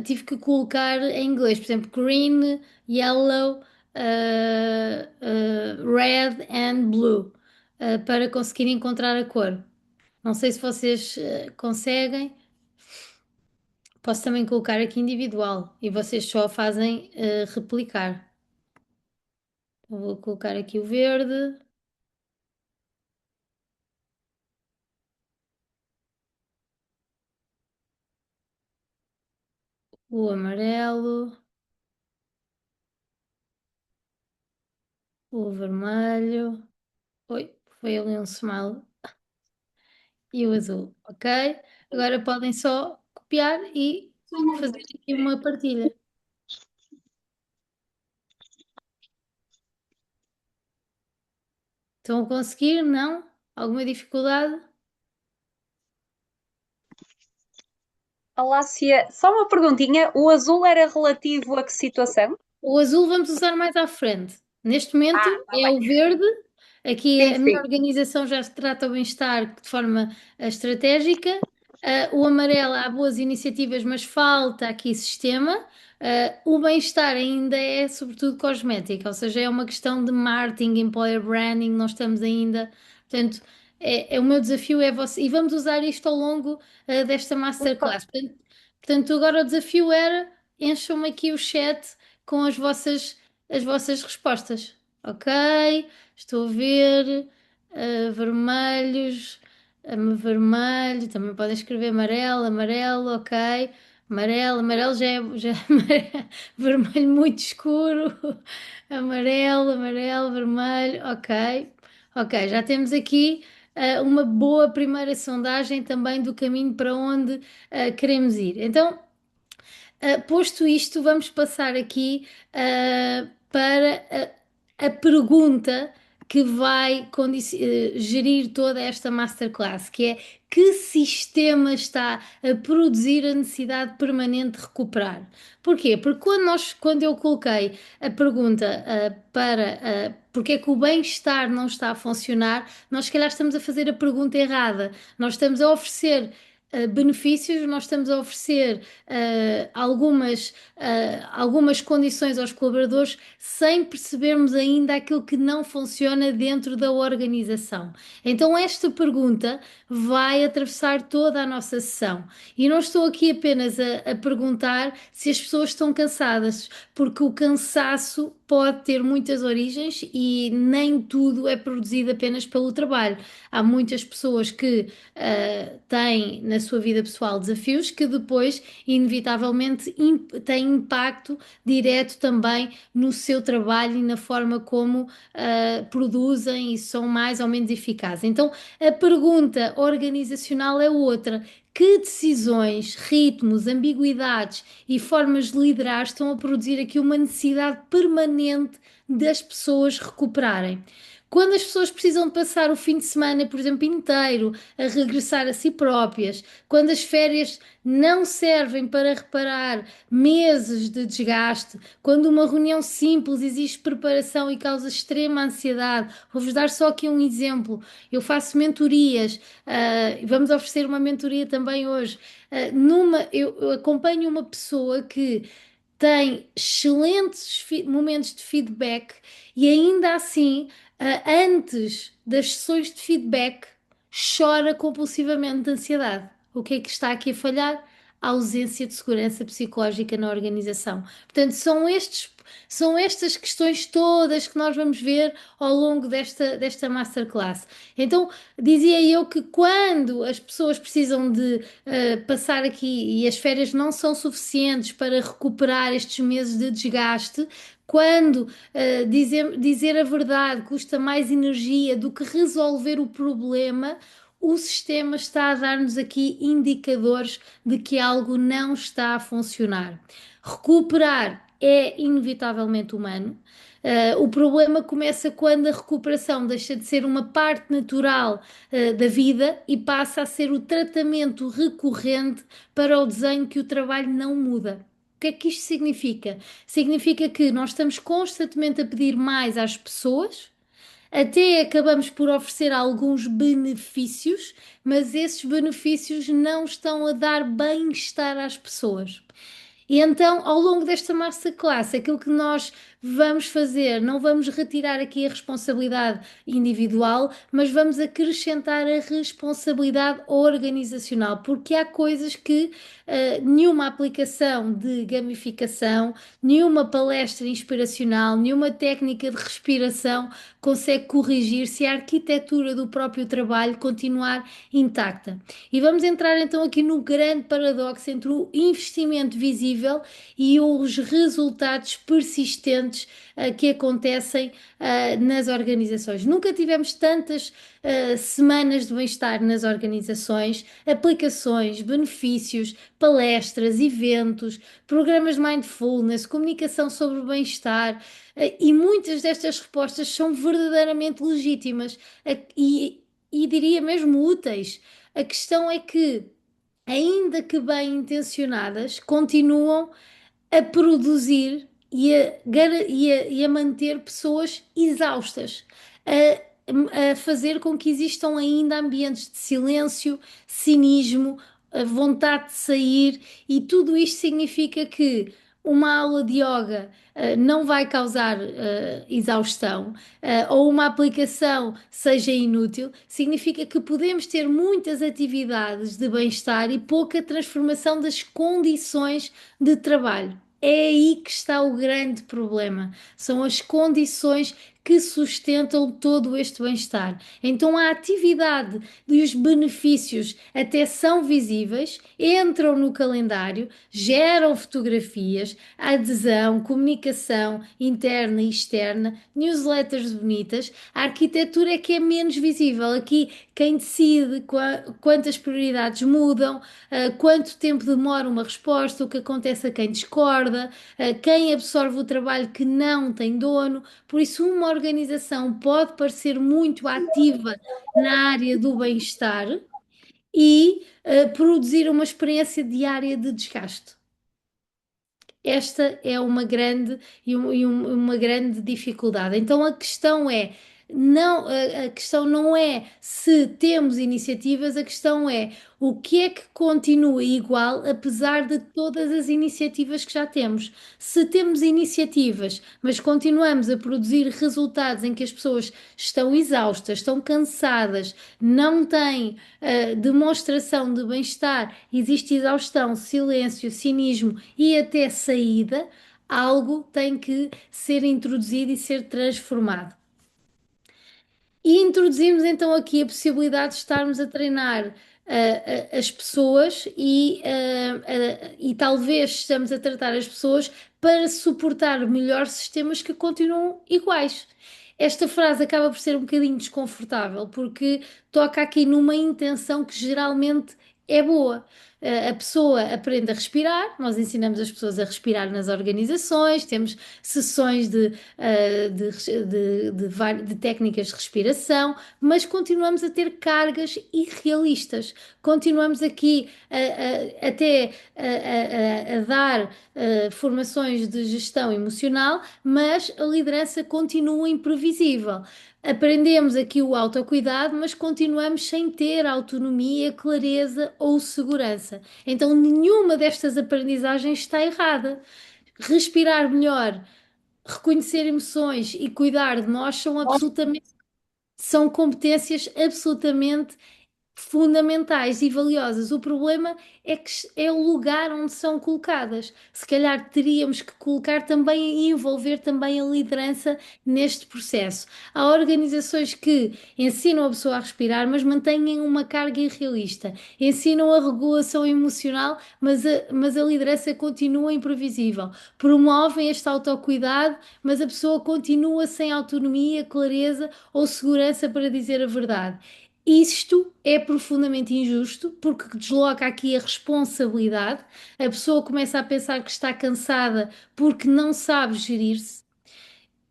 tive que colocar em inglês, por exemplo, green, yellow, red and blue, para conseguir encontrar a cor. Não sei se vocês conseguem. Posso também colocar aqui individual e vocês só fazem replicar. Então, vou colocar aqui o verde, o amarelo, o vermelho. Oi, foi ali um smile. E o azul, ok? Agora podem só copiar e fazer aqui uma partilha. Estão a conseguir? Não? Alguma dificuldade? Alácia, só uma perguntinha: o azul era relativo a que situação? O azul vamos usar mais à frente. Neste momento Ah, tá é o bem. verde. Aqui Sim, a minha sim. organização já se trata o bem-estar de forma estratégica. O amarelo há boas iniciativas, mas falta aqui sistema. O bem-estar ainda é sobretudo cosmética, ou seja, é uma questão de marketing, employer branding, nós estamos ainda. Portanto, o meu desafio é você, e vamos usar isto ao longo desta masterclass. Portanto, agora o desafio era encham-me aqui o chat com as vossas respostas. Ok, estou a ver vermelhos, vermelho, também podem escrever amarelo, amarelo, ok. Amarelo, amarelo já é vermelho muito escuro. Amarelo, amarelo, vermelho, ok. Ok, já temos aqui uma boa primeira sondagem também do caminho para onde queremos ir. Então, posto isto, vamos passar aqui para a pergunta que vai gerir toda esta masterclass, que é que sistema está a produzir a necessidade permanente de recuperar? Porquê? Porque quando eu coloquei a pergunta para porque é que o bem-estar não está a funcionar, nós se calhar estamos a fazer a pergunta errada. Nós estamos a oferecer benefícios, nós estamos a oferecer algumas condições aos colaboradores sem percebermos ainda aquilo que não funciona dentro da organização. Então, esta pergunta vai atravessar toda a nossa sessão. E não estou aqui apenas a perguntar se as pessoas estão cansadas, porque o cansaço pode ter muitas origens e nem tudo é produzido apenas pelo trabalho. Há muitas pessoas que têm na sua vida pessoal desafios que depois, inevitavelmente, têm impacto direto também no seu trabalho e na forma como produzem e são mais ou menos eficazes. Então, a pergunta organizacional é outra. Que decisões, ritmos, ambiguidades e formas de liderar estão a produzir aqui uma necessidade permanente das pessoas recuperarem? Quando as pessoas precisam de passar o fim de semana, por exemplo, inteiro a regressar a si próprias, quando as férias não servem para reparar meses de desgaste, quando uma reunião simples exige preparação e causa extrema ansiedade. Vou-vos dar só aqui um exemplo. Eu faço mentorias, vamos oferecer uma mentoria também hoje. Eu acompanho uma pessoa que tem excelentes momentos de feedback e ainda assim, antes das sessões de feedback, chora compulsivamente de ansiedade. O que é que está aqui a falhar? A ausência de segurança psicológica na organização. Portanto, são estas questões todas que nós vamos ver ao longo desta masterclass. Então, dizia eu que quando as pessoas precisam de passar aqui e as férias não são suficientes para recuperar estes meses de desgaste, quando dizer a verdade custa mais energia do que resolver o problema, o sistema está a dar-nos aqui indicadores de que algo não está a funcionar. Recuperar é inevitavelmente humano. O problema começa quando a recuperação deixa de ser uma parte natural da vida e passa a ser o tratamento recorrente para o desenho que o trabalho não muda. O que é que isto significa? Significa que nós estamos constantemente a pedir mais às pessoas, Até acabamos por oferecer alguns benefícios, mas esses benefícios não estão a dar bem-estar às pessoas. E então, ao longo desta masterclass, aquilo que nós vamos fazer, não vamos retirar aqui a responsabilidade individual, mas vamos acrescentar a responsabilidade organizacional, porque há coisas que nenhuma aplicação de gamificação, nenhuma palestra inspiracional, nenhuma técnica de respiração consegue corrigir se a arquitetura do próprio trabalho continuar intacta. E vamos entrar então aqui no grande paradoxo entre o investimento visível e os resultados persistentes que acontecem nas organizações. Nunca tivemos tantas semanas de bem-estar nas organizações, aplicações, benefícios, palestras, eventos, programas de mindfulness, comunicação sobre o bem-estar. E muitas destas respostas são verdadeiramente legítimas e diria mesmo úteis. A questão é que, ainda que bem intencionadas, continuam a produzir e a manter pessoas exaustas, a fazer com que existam ainda ambientes de silêncio, cinismo, a vontade de sair, e tudo isto significa que uma aula de yoga não vai causar exaustão, ou uma aplicação seja inútil, significa que podemos ter muitas atividades de bem-estar e pouca transformação das condições de trabalho. É aí que está o grande problema. São as condições que sustentam todo este bem-estar. Então, a atividade e os benefícios até são visíveis, entram no calendário, geram fotografias, adesão, comunicação interna e externa, newsletters bonitas. A arquitetura é que é menos visível. Aqui, quem decide quantas prioridades mudam, quanto tempo demora uma resposta, o que acontece a quem discorda, quem absorve o trabalho que não tem dono. Por isso, uma organização pode parecer muito ativa na área do bem-estar e produzir uma experiência diária de desgaste. Esta é uma grande uma grande dificuldade. Então a questão é não, a questão não é se temos iniciativas, a questão é o que é que continua igual apesar de todas as iniciativas que já temos. Se temos iniciativas, mas continuamos a produzir resultados em que as pessoas estão exaustas, estão cansadas, não têm demonstração de bem-estar, existe exaustão, silêncio, cinismo e até saída, algo tem que ser introduzido e ser transformado. E introduzimos então aqui a possibilidade de estarmos a treinar as pessoas e talvez estamos a tratar as pessoas para suportar melhor sistemas que continuam iguais. Esta frase acaba por ser um bocadinho desconfortável porque toca aqui numa intenção que geralmente é boa. A pessoa aprende a respirar, nós ensinamos as pessoas a respirar nas organizações, temos sessões de técnicas de respiração, mas continuamos a ter cargas irrealistas. Continuamos aqui até a dar formações de gestão emocional, mas a liderança continua imprevisível. Aprendemos aqui o autocuidado, mas continuamos sem ter autonomia, clareza ou segurança. Então, nenhuma destas aprendizagens está errada. Respirar melhor, reconhecer emoções e cuidar de nós são competências absolutamente fundamentais e valiosas. O problema é que é o lugar onde são colocadas. Se calhar teríamos que colocar também e envolver também a liderança neste processo. Há organizações que ensinam a pessoa a respirar, mas mantêm uma carga irrealista. Ensinam a regulação emocional, mas a liderança continua imprevisível. Promovem este autocuidado, mas a pessoa continua sem autonomia, clareza ou segurança para dizer a verdade. Isto é profundamente injusto porque desloca aqui a responsabilidade. A pessoa começa a pensar que está cansada porque não sabe gerir-se,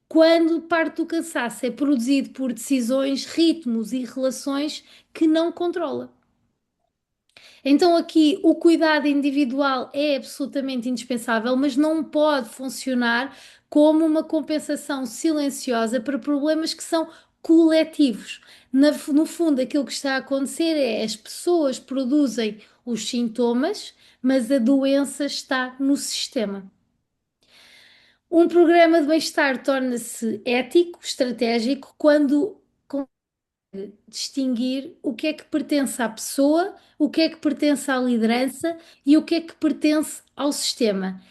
quando parte do cansaço é produzido por decisões, ritmos e relações que não controla. Então, aqui o cuidado individual é absolutamente indispensável, mas não pode funcionar como uma compensação silenciosa para problemas que são coletivos. No fundo, aquilo que está a acontecer é as pessoas produzem os sintomas, mas a doença está no sistema. Um programa de bem-estar torna-se ético, estratégico, quando distinguir o que é que pertence à pessoa, o que é que pertence à liderança e o que é que pertence ao sistema.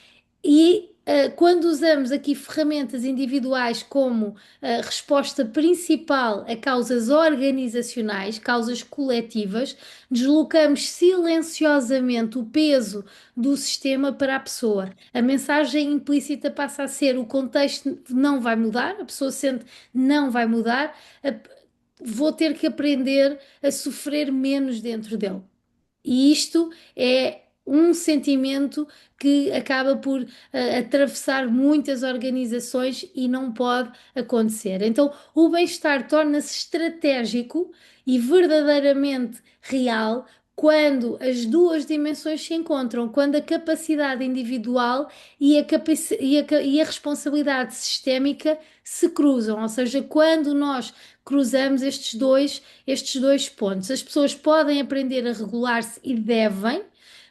E quando usamos aqui ferramentas individuais como resposta principal a causas organizacionais, causas coletivas, deslocamos silenciosamente o peso do sistema para a pessoa. A mensagem implícita passa a ser: o contexto não vai mudar, a pessoa sente não vai mudar, vou ter que aprender a sofrer menos dentro dele. E isto é um sentimento que acaba por atravessar muitas organizações e não pode acontecer. Então, o bem-estar torna-se estratégico e verdadeiramente real quando as duas dimensões se encontram, quando a capacidade individual e a responsabilidade sistémica se cruzam, ou seja, quando nós cruzamos estes dois pontos. As pessoas podem aprender a regular-se e devem,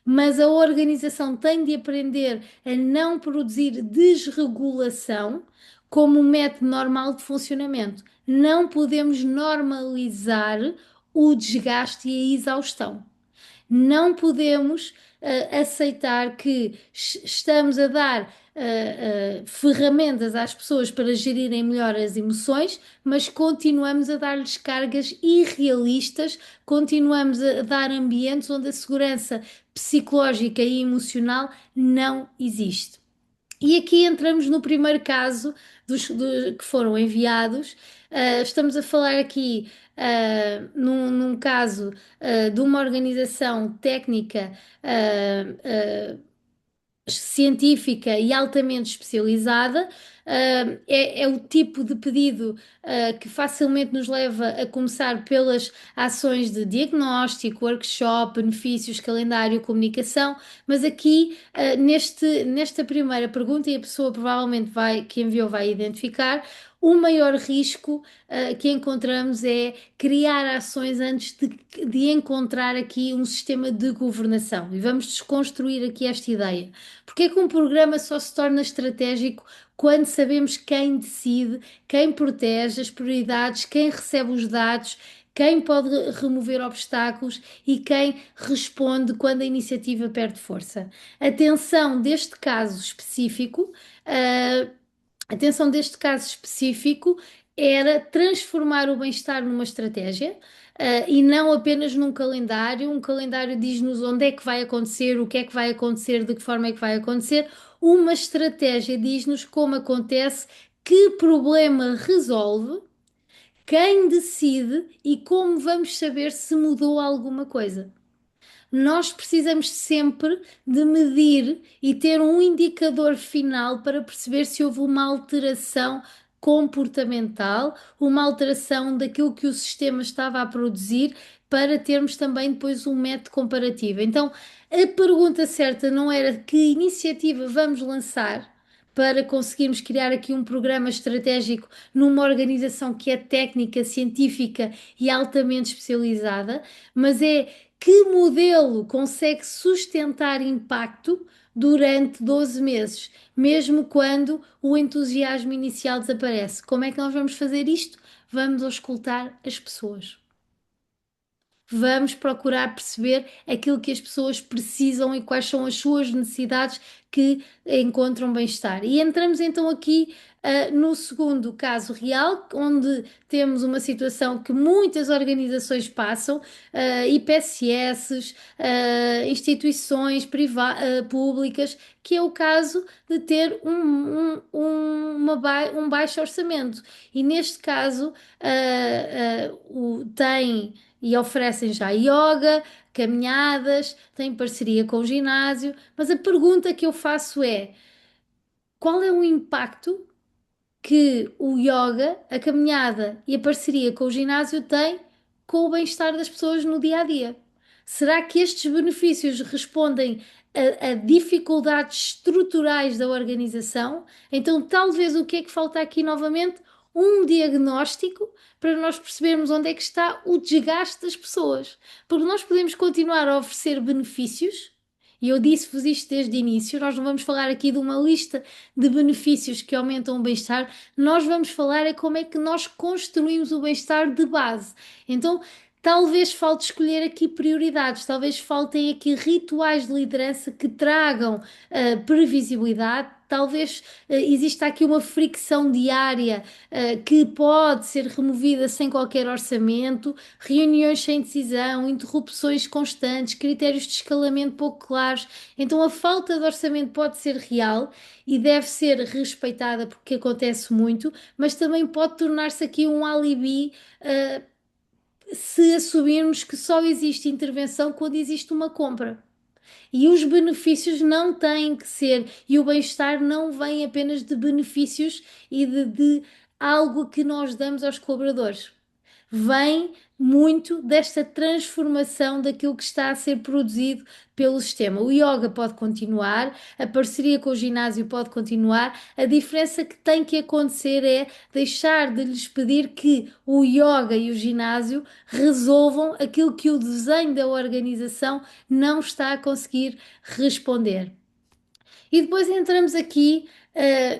mas a organização tem de aprender a não produzir desregulação como um método normal de funcionamento. Não podemos normalizar o desgaste e a exaustão. Não podemos aceitar que estamos a dar ferramentas às pessoas para gerirem melhor as emoções, mas continuamos a dar-lhes cargas irrealistas, continuamos a dar ambientes onde a segurança psicológica e emocional não existe. E aqui entramos no primeiro caso que foram enviados. Estamos a falar aqui num caso de uma organização técnica científica e altamente especializada. É o tipo de pedido que facilmente nos leva a começar pelas ações de diagnóstico, workshop, benefícios, calendário, comunicação, mas aqui nesta primeira pergunta, e a pessoa provavelmente que enviou vai identificar, o maior risco que encontramos é criar ações antes de encontrar aqui um sistema de governação. E vamos desconstruir aqui esta ideia. Porque é que um programa só se torna estratégico quando sabemos quem decide, quem protege as prioridades, quem recebe os dados, quem pode remover obstáculos e quem responde quando a iniciativa perde força? Atenção deste caso específico, uh, atenção deste caso específico era transformar o bem-estar numa estratégia. E não apenas num calendário. Um calendário diz-nos onde é que vai acontecer, o que é que vai acontecer, de que forma é que vai acontecer. Uma estratégia diz-nos como acontece, que problema resolve, quem decide e como vamos saber se mudou alguma coisa. Nós precisamos sempre de medir e ter um indicador final para perceber se houve uma alteração comportamental, uma alteração daquilo que o sistema estava a produzir, para termos também depois um método comparativo. Então, a pergunta certa não era que iniciativa vamos lançar para conseguirmos criar aqui um programa estratégico numa organização que é técnica, científica e altamente especializada, mas é que modelo consegue sustentar impacto durante 12 meses, mesmo quando o entusiasmo inicial desaparece? Como é que nós vamos fazer isto? Vamos auscultar as pessoas. Vamos procurar perceber aquilo que as pessoas precisam e quais são as suas necessidades que encontram bem-estar. E entramos então aqui no segundo caso real, onde temos uma situação que muitas organizações passam, IPSS, públicas, que é o caso de ter um baixo orçamento. E neste caso, tem e oferecem já yoga, caminhadas, têm parceria com o ginásio, mas a pergunta que eu faço é: qual é o impacto que o yoga, a caminhada e a parceria com o ginásio têm com o bem-estar das pessoas no dia a dia? Será que estes benefícios respondem a dificuldades estruturais da organização? Então, talvez o que é que falta aqui novamente? um diagnóstico para nós percebermos onde é que está o desgaste das pessoas. Porque nós podemos continuar a oferecer benefícios, e eu disse-vos isto desde o início, nós não vamos falar aqui de uma lista de benefícios que aumentam o bem-estar, nós vamos falar é como é que nós construímos o bem-estar de base. Então, talvez falte escolher aqui prioridades, talvez faltem aqui rituais de liderança que tragam previsibilidade, talvez exista aqui uma fricção diária que pode ser removida sem qualquer orçamento, reuniões sem decisão, interrupções constantes, critérios de escalamento pouco claros. Então a falta de orçamento pode ser real e deve ser respeitada porque acontece muito, mas também pode tornar-se aqui um alibi. Se assumirmos que só existe intervenção quando existe uma compra. E os benefícios não têm que ser, e o bem-estar não vem apenas de benefícios e de algo que nós damos aos colaboradores. Vem muito desta transformação daquilo que está a ser produzido pelo sistema. O yoga pode continuar, a parceria com o ginásio pode continuar, a diferença que tem que acontecer é deixar de lhes pedir que o yoga e o ginásio resolvam aquilo que o desenho da organização não está a conseguir responder. E depois entramos aqui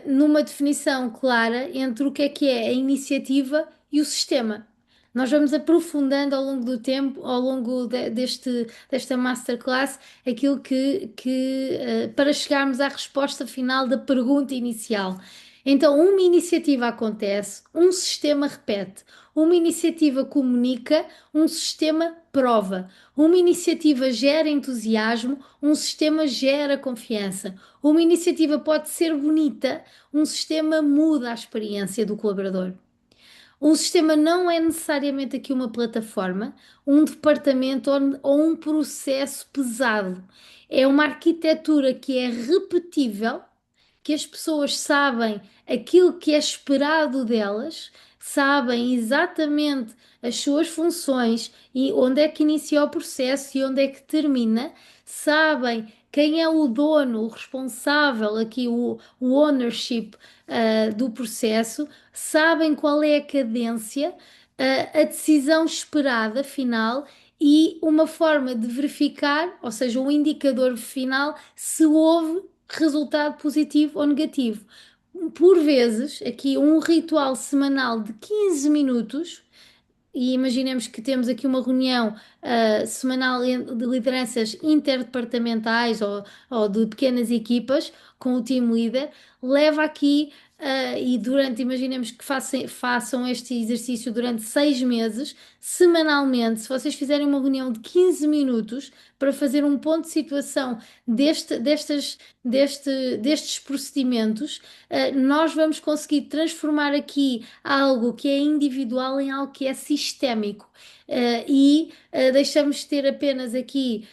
numa definição clara entre o que é a iniciativa e o sistema. Nós vamos aprofundando ao longo do tempo, ao longo desta masterclass, aquilo para chegarmos à resposta final da pergunta inicial. Então, uma iniciativa acontece, um sistema repete, uma iniciativa comunica, um sistema prova, uma iniciativa gera entusiasmo, um sistema gera confiança. Uma iniciativa pode ser bonita, um sistema muda a experiência do colaborador. Um sistema não é necessariamente aqui uma plataforma, um departamento ou um processo pesado. É uma arquitetura que é repetível, que as pessoas sabem aquilo que é esperado delas, sabem exatamente as suas funções e onde é que inicia o processo e onde é que termina, sabem quem é o dono, o responsável, aqui o ownership do processo, sabem qual é a cadência, a decisão esperada final e uma forma de verificar, ou seja, um indicador final, se houve resultado positivo ou negativo. Por vezes, aqui um ritual semanal de 15 minutos, e imaginemos que temos aqui uma reunião semanal de lideranças interdepartamentais ou de pequenas equipas com o team leader, leva aqui e imaginemos que façam este exercício durante 6 meses, semanalmente, se vocês fizerem uma reunião de 15 minutos para fazer um ponto de situação destes procedimentos, nós vamos conseguir transformar aqui algo que é individual em algo que é sistémico. Deixamos de ter apenas aqui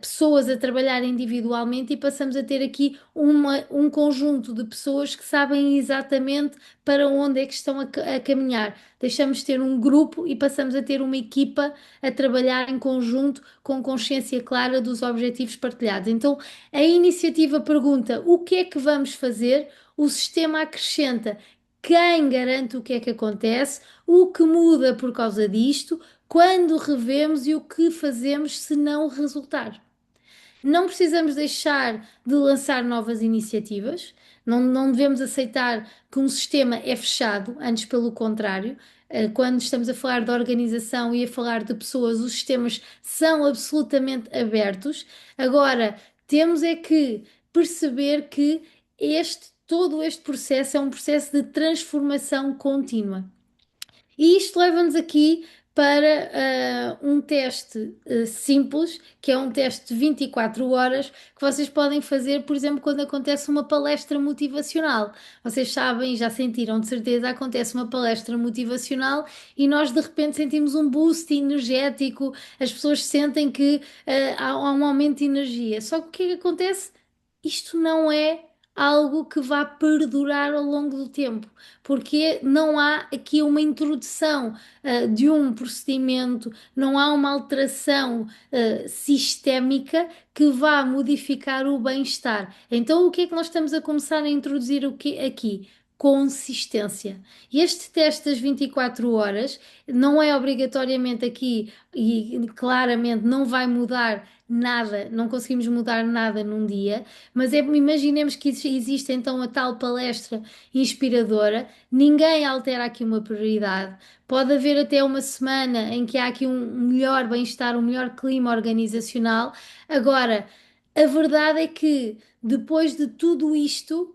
pessoas a trabalhar individualmente e passamos a ter aqui um conjunto de pessoas que sabem exatamente para onde é que estão a caminhar. Deixamos de ter um grupo e passamos a ter uma equipa a trabalhar em conjunto com consciência clara dos objetivos partilhados. Então, a iniciativa pergunta o que é que vamos fazer, o sistema acrescenta quem garante o que é que acontece, o que muda por causa disto, quando revemos e o que fazemos se não resultar. Não precisamos deixar de lançar novas iniciativas, não devemos aceitar que um sistema é fechado, antes pelo contrário. Quando estamos a falar de organização e a falar de pessoas, os sistemas são absolutamente abertos. Agora, temos é que perceber que todo este processo é um processo de transformação contínua. E isto leva-nos aqui para um teste simples, que é um teste de 24 horas, que vocês podem fazer, por exemplo, quando acontece uma palestra motivacional. Vocês sabem, já sentiram de certeza, acontece uma palestra motivacional e nós de repente sentimos um boost energético, as pessoas sentem que há um aumento de energia. Só que o que é que acontece? Isto não é algo que vá perdurar ao longo do tempo, porque não há aqui uma introdução de um procedimento, não há uma alteração sistémica que vá modificar o bem-estar. Então, o que é que nós estamos a começar a introduzir aqui? consistência. Este teste das 24 horas não é obrigatoriamente aqui e claramente não vai mudar nada, não conseguimos mudar nada num dia, mas imaginemos que existe então a tal palestra inspiradora, ninguém altera aqui uma prioridade. Pode haver até uma semana em que há aqui um melhor bem-estar, um melhor clima organizacional. Agora, a verdade é que depois de tudo isto,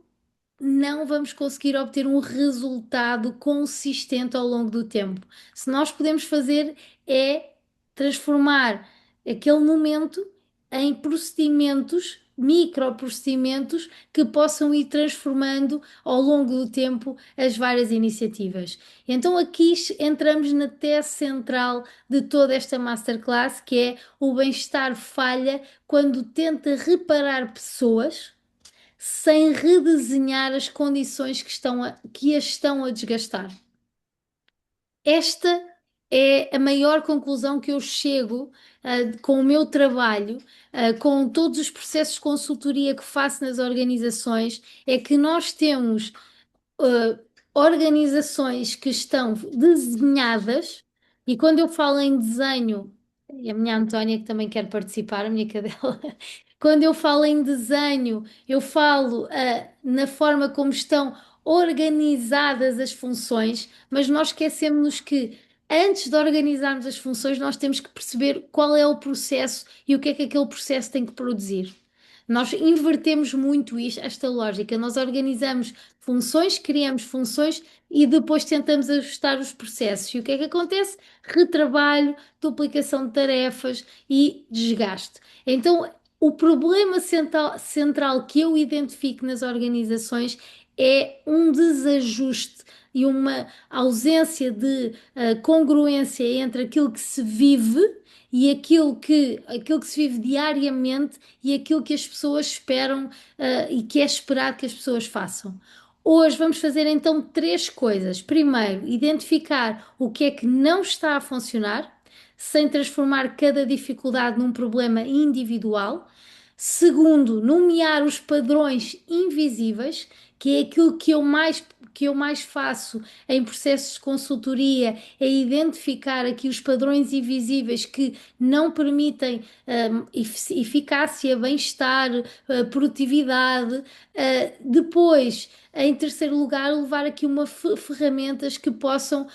não vamos conseguir obter um resultado consistente ao longo do tempo. Se nós podemos fazer é transformar aquele momento em procedimentos, microprocedimentos que possam ir transformando ao longo do tempo as várias iniciativas. Então aqui entramos na tese central de toda esta masterclass, que é o bem-estar falha quando tenta reparar pessoas sem redesenhar as condições que as estão a desgastar. Esta é a maior conclusão que eu chego, com o meu trabalho, com todos os processos de consultoria que faço nas organizações, é que nós temos uh, organizações que estão desenhadas, e quando eu falo em desenho, e a minha Antónia que também quer participar, a minha cadela, quando eu falo em desenho, eu falo na forma como estão organizadas as funções, mas nós esquecemos que antes de organizarmos as funções, nós temos que perceber qual é o processo e o que é que aquele processo tem que produzir. Nós invertemos muito esta lógica. Nós organizamos funções, criamos funções e depois tentamos ajustar os processos. E o que é que acontece? Retrabalho, duplicação de tarefas e desgaste. Então, o problema central que eu identifico nas organizações é um desajuste e uma ausência de congruência entre aquilo que se vive e aquilo que se vive diariamente e aquilo que as pessoas esperam, e que é esperado que as pessoas façam. Hoje vamos fazer então três coisas. Primeiro, identificar o que é que não está a funcionar, sem transformar cada dificuldade num problema individual. Segundo, nomear os padrões invisíveis, que é aquilo que eu mais faço em processos de consultoria, é identificar aqui os padrões invisíveis que não permitem eficácia, bem-estar, produtividade. Depois, em terceiro lugar, levar aqui uma ferramentas que possam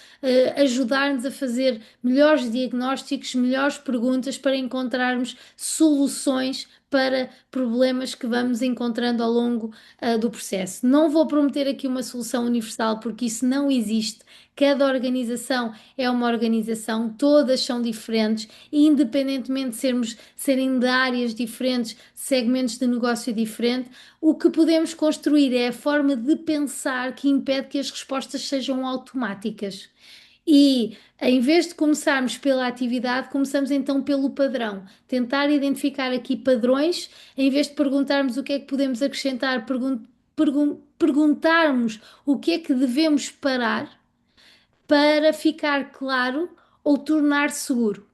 ajudar-nos a fazer melhores diagnósticos, melhores perguntas para encontrarmos soluções para problemas que vamos encontrando ao longo do processo. Não vou prometer aqui uma solução universal, porque isso não existe. Cada organização é uma organização, todas são diferentes, e independentemente serem de áreas diferentes, segmentos de negócio diferentes, o que podemos construir é a forma de pensar que impede que as respostas sejam automáticas. E em vez de começarmos pela atividade, começamos então pelo padrão. Tentar identificar aqui padrões, em vez de perguntarmos o que é que podemos acrescentar, perguntarmos o que é que devemos parar para ficar claro ou tornar seguro.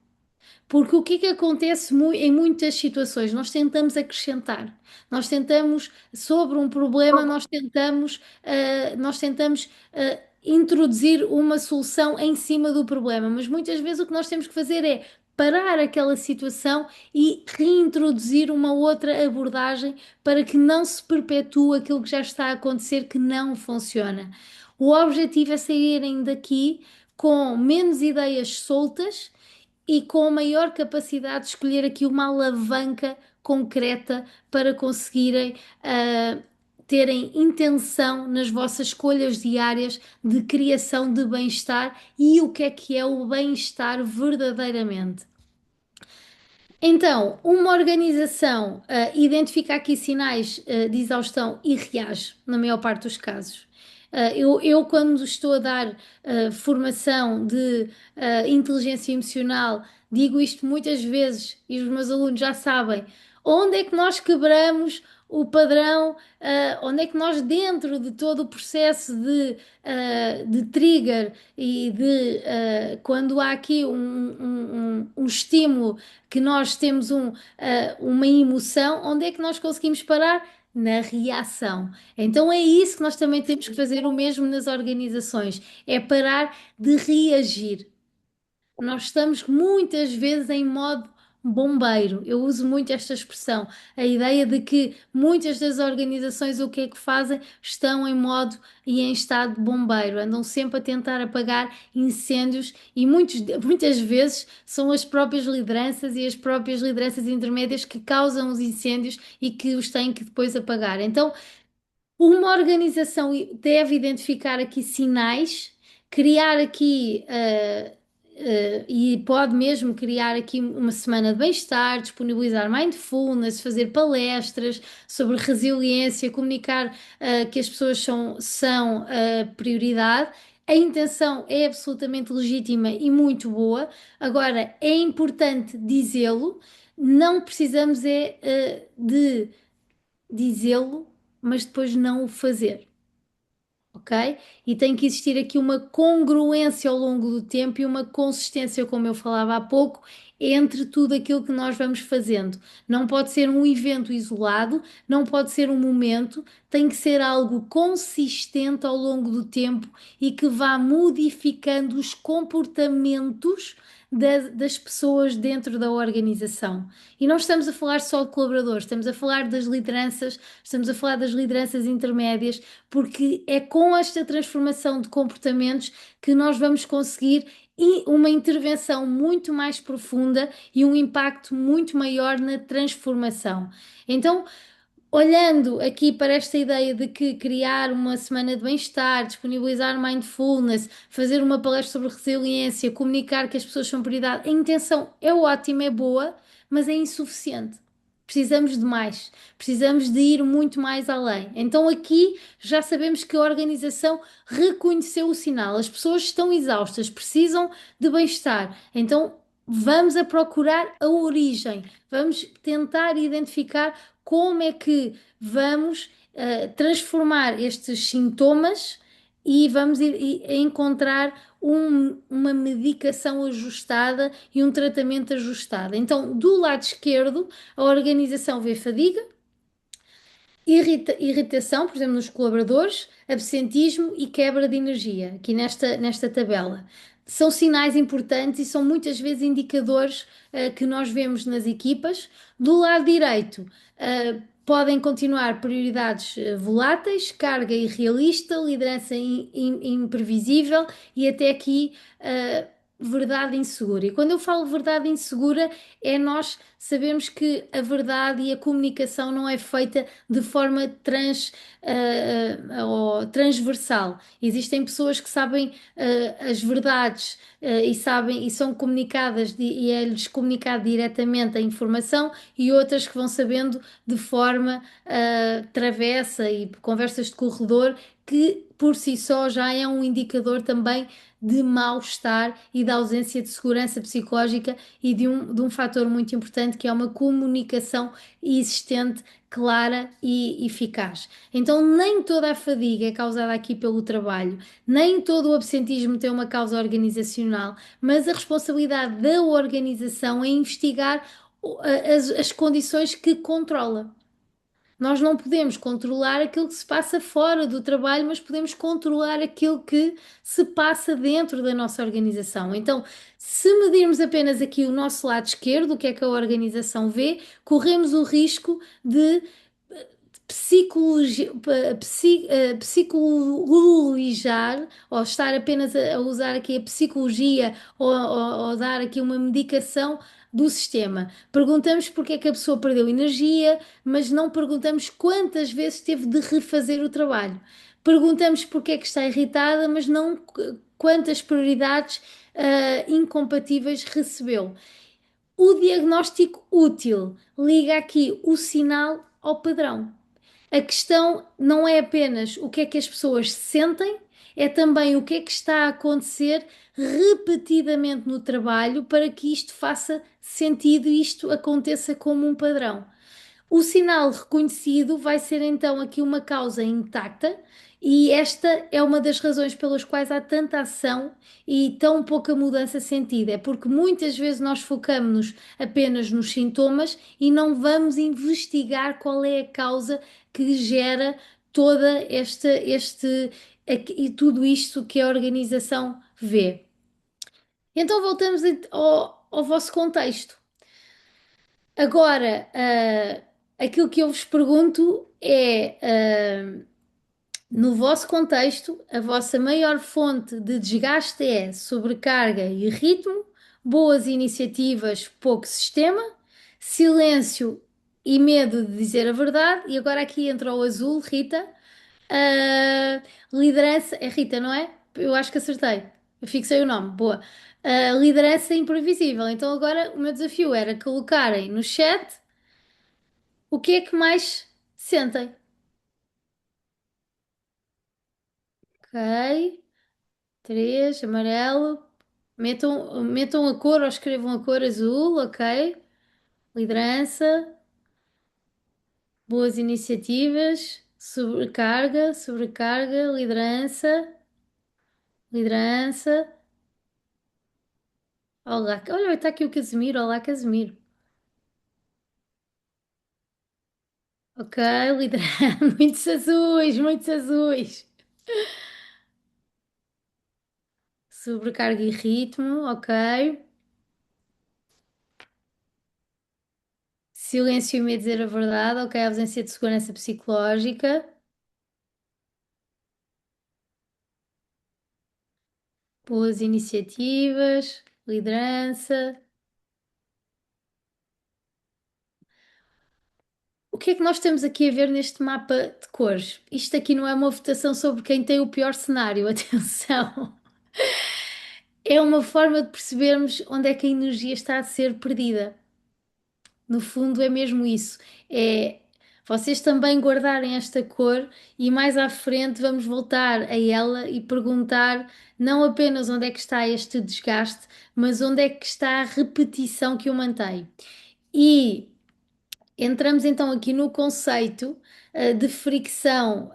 Porque o que é que acontece em muitas situações? Nós tentamos acrescentar, nós tentamos, sobre um problema, nós tentamos introduzir uma solução em cima do problema, mas muitas vezes o que nós temos que fazer é parar aquela situação e reintroduzir uma outra abordagem para que não se perpetue aquilo que já está a acontecer que não funciona. O objetivo é saírem daqui com menos ideias soltas e com maior capacidade de escolher aqui uma alavanca concreta para conseguirem terem intenção nas vossas escolhas diárias de criação de bem-estar e o que é o bem-estar verdadeiramente. Então, uma organização identifica aqui sinais de exaustão e reage, na maior parte dos casos. Quando estou a dar formação de inteligência emocional, digo isto muitas vezes e os meus alunos já sabem. Onde é que nós quebramos o padrão? Onde é que nós, dentro de todo o processo de trigger e quando há aqui um estímulo que nós temos uma emoção, onde é que nós conseguimos parar? na reação. Então é isso que nós também temos que fazer o mesmo nas organizações, é parar de reagir. Nós estamos muitas vezes em modo bombeiro. Eu uso muito esta expressão, a ideia de que muitas das organizações o que é que fazem? Estão em modo e em estado de bombeiro, andam sempre a tentar apagar incêndios e muitas vezes são as próprias lideranças e as próprias lideranças intermédias que causam os incêndios e que os têm que depois apagar. Então, uma organização deve identificar aqui sinais, criar aqui, e pode mesmo criar aqui uma semana de bem-estar, disponibilizar mindfulness, fazer palestras sobre resiliência, comunicar, que as pessoas são a prioridade. A intenção é absolutamente legítima e muito boa. Agora, é importante dizê-lo, não precisamos de dizê-lo, mas depois não o fazer, ok? E tem que existir aqui uma congruência ao longo do tempo e uma consistência, como eu falava há pouco, entre tudo aquilo que nós vamos fazendo. Não pode ser um evento isolado, não pode ser um momento, tem que ser algo consistente ao longo do tempo e que vá modificando os comportamentos das pessoas dentro da organização. E não estamos a falar só de colaboradores, estamos a falar das lideranças, estamos a falar das lideranças intermédias, porque é com esta transformação de comportamentos que nós vamos conseguir uma intervenção muito mais profunda e um impacto muito maior na transformação. Então, olhando aqui para esta ideia de que criar uma semana de bem-estar, disponibilizar mindfulness, fazer uma palestra sobre resiliência, comunicar que as pessoas são prioridade, a intenção é ótima, é boa, mas é insuficiente. Precisamos de mais, precisamos de ir muito mais além. Então, aqui já sabemos que a organização reconheceu o sinal, as pessoas estão exaustas, precisam de bem-estar. Então, vamos a procurar a origem, vamos tentar identificar como é que vamos transformar estes sintomas e vamos encontrar uma medicação ajustada e um tratamento ajustado. Então, do lado esquerdo, a organização vê fadiga, irritação, por exemplo, nos colaboradores, absentismo e quebra de energia, aqui nesta tabela. São sinais importantes e são muitas vezes indicadores que nós vemos nas equipas. Do lado direito, podem continuar prioridades voláteis, carga irrealista, liderança imprevisível e até aqui verdade insegura. E quando eu falo verdade insegura, é nós sabemos que a verdade e a comunicação não é feita de forma ou transversal. Existem pessoas que sabem as verdades e sabem e são comunicadas e é-lhes comunicado diretamente a informação e outras que vão sabendo de forma travessa e conversas de corredor que por si só já é um indicador também de mal-estar e da ausência de segurança psicológica e de um fator muito importante que é uma comunicação existente, clara e eficaz. Então, nem toda a fadiga é causada aqui pelo trabalho, nem todo o absentismo tem uma causa organizacional, mas a responsabilidade da organização é investigar as condições que controla. Nós não podemos controlar aquilo que se passa fora do trabalho, mas podemos controlar aquilo que se passa dentro da nossa organização. Então, se medirmos apenas aqui o nosso lado esquerdo, o que é que a organização vê, corremos o risco de psicologizar ou estar apenas a usar aqui a psicologia ou dar aqui uma medicação do sistema. Perguntamos porque é que a pessoa perdeu energia, mas não perguntamos quantas vezes teve de refazer o trabalho. Perguntamos porque é que está irritada, mas não quantas prioridades incompatíveis recebeu. O diagnóstico útil liga aqui o sinal ao padrão. A questão não é apenas o que é que as pessoas sentem, é também o que é que está a acontecer repetidamente no trabalho para que isto faça sentido e isto aconteça como um padrão. O sinal reconhecido vai ser então aqui uma causa intacta, e esta é uma das razões pelas quais há tanta ação e tão pouca mudança sentida. É porque muitas vezes nós focamos-nos apenas nos sintomas e não vamos investigar qual é a causa que gera toda e tudo isto que a organização vê. Então voltamos ao vosso contexto. Agora, aquilo que eu vos pergunto é, no vosso contexto, a vossa maior fonte de desgaste é sobrecarga e ritmo, boas iniciativas, pouco sistema, silêncio e medo de dizer a verdade. E agora aqui entra o azul, Rita. Ah, liderança, é Rita, não é? Eu acho que acertei. Eu fixei o nome, boa. Liderança imprevisível. Então agora o meu desafio era colocarem no chat o que é que mais sentem. Ok, três, amarelo. Metam a cor ou escrevam a cor azul, ok. Liderança, boas iniciativas, sobrecarga, sobrecarga, liderança, liderança. Olá, olha, está aqui o Casimiro. Olá, Casimiro. Ok, liderança. Muitos azuis, muitos azuis. Sobrecarga e ritmo, ok. Silêncio e medo de dizer a verdade, ok. Ausência de segurança psicológica. Boas iniciativas, liderança. O que é que nós temos aqui a ver neste mapa de cores? Isto aqui não é uma votação sobre quem tem o pior cenário, atenção. É uma forma de percebermos onde é que a energia está a ser perdida. No fundo, é mesmo isso. É vocês também guardarem esta cor e mais à frente vamos voltar a ela e perguntar não apenas onde é que está este desgaste, mas onde é que está a repetição que o mantém. E entramos então aqui no conceito de fricção.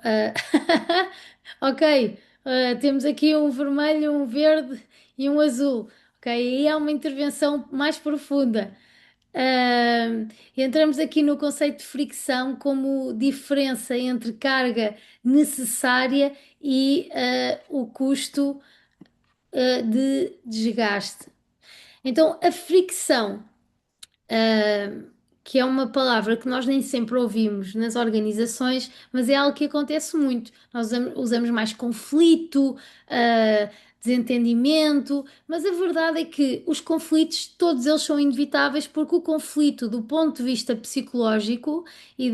Ok, temos aqui um vermelho, um verde e um azul. Ok, aí há uma intervenção mais profunda. Entramos aqui no conceito de fricção como diferença entre carga necessária e o custo de desgaste. Então, a fricção uh, que é uma palavra que nós nem sempre ouvimos nas organizações, mas é algo que acontece muito. Nós usamos mais conflito, desentendimento, mas a verdade é que os conflitos, todos eles são inevitáveis, porque o conflito, do ponto de vista psicológico e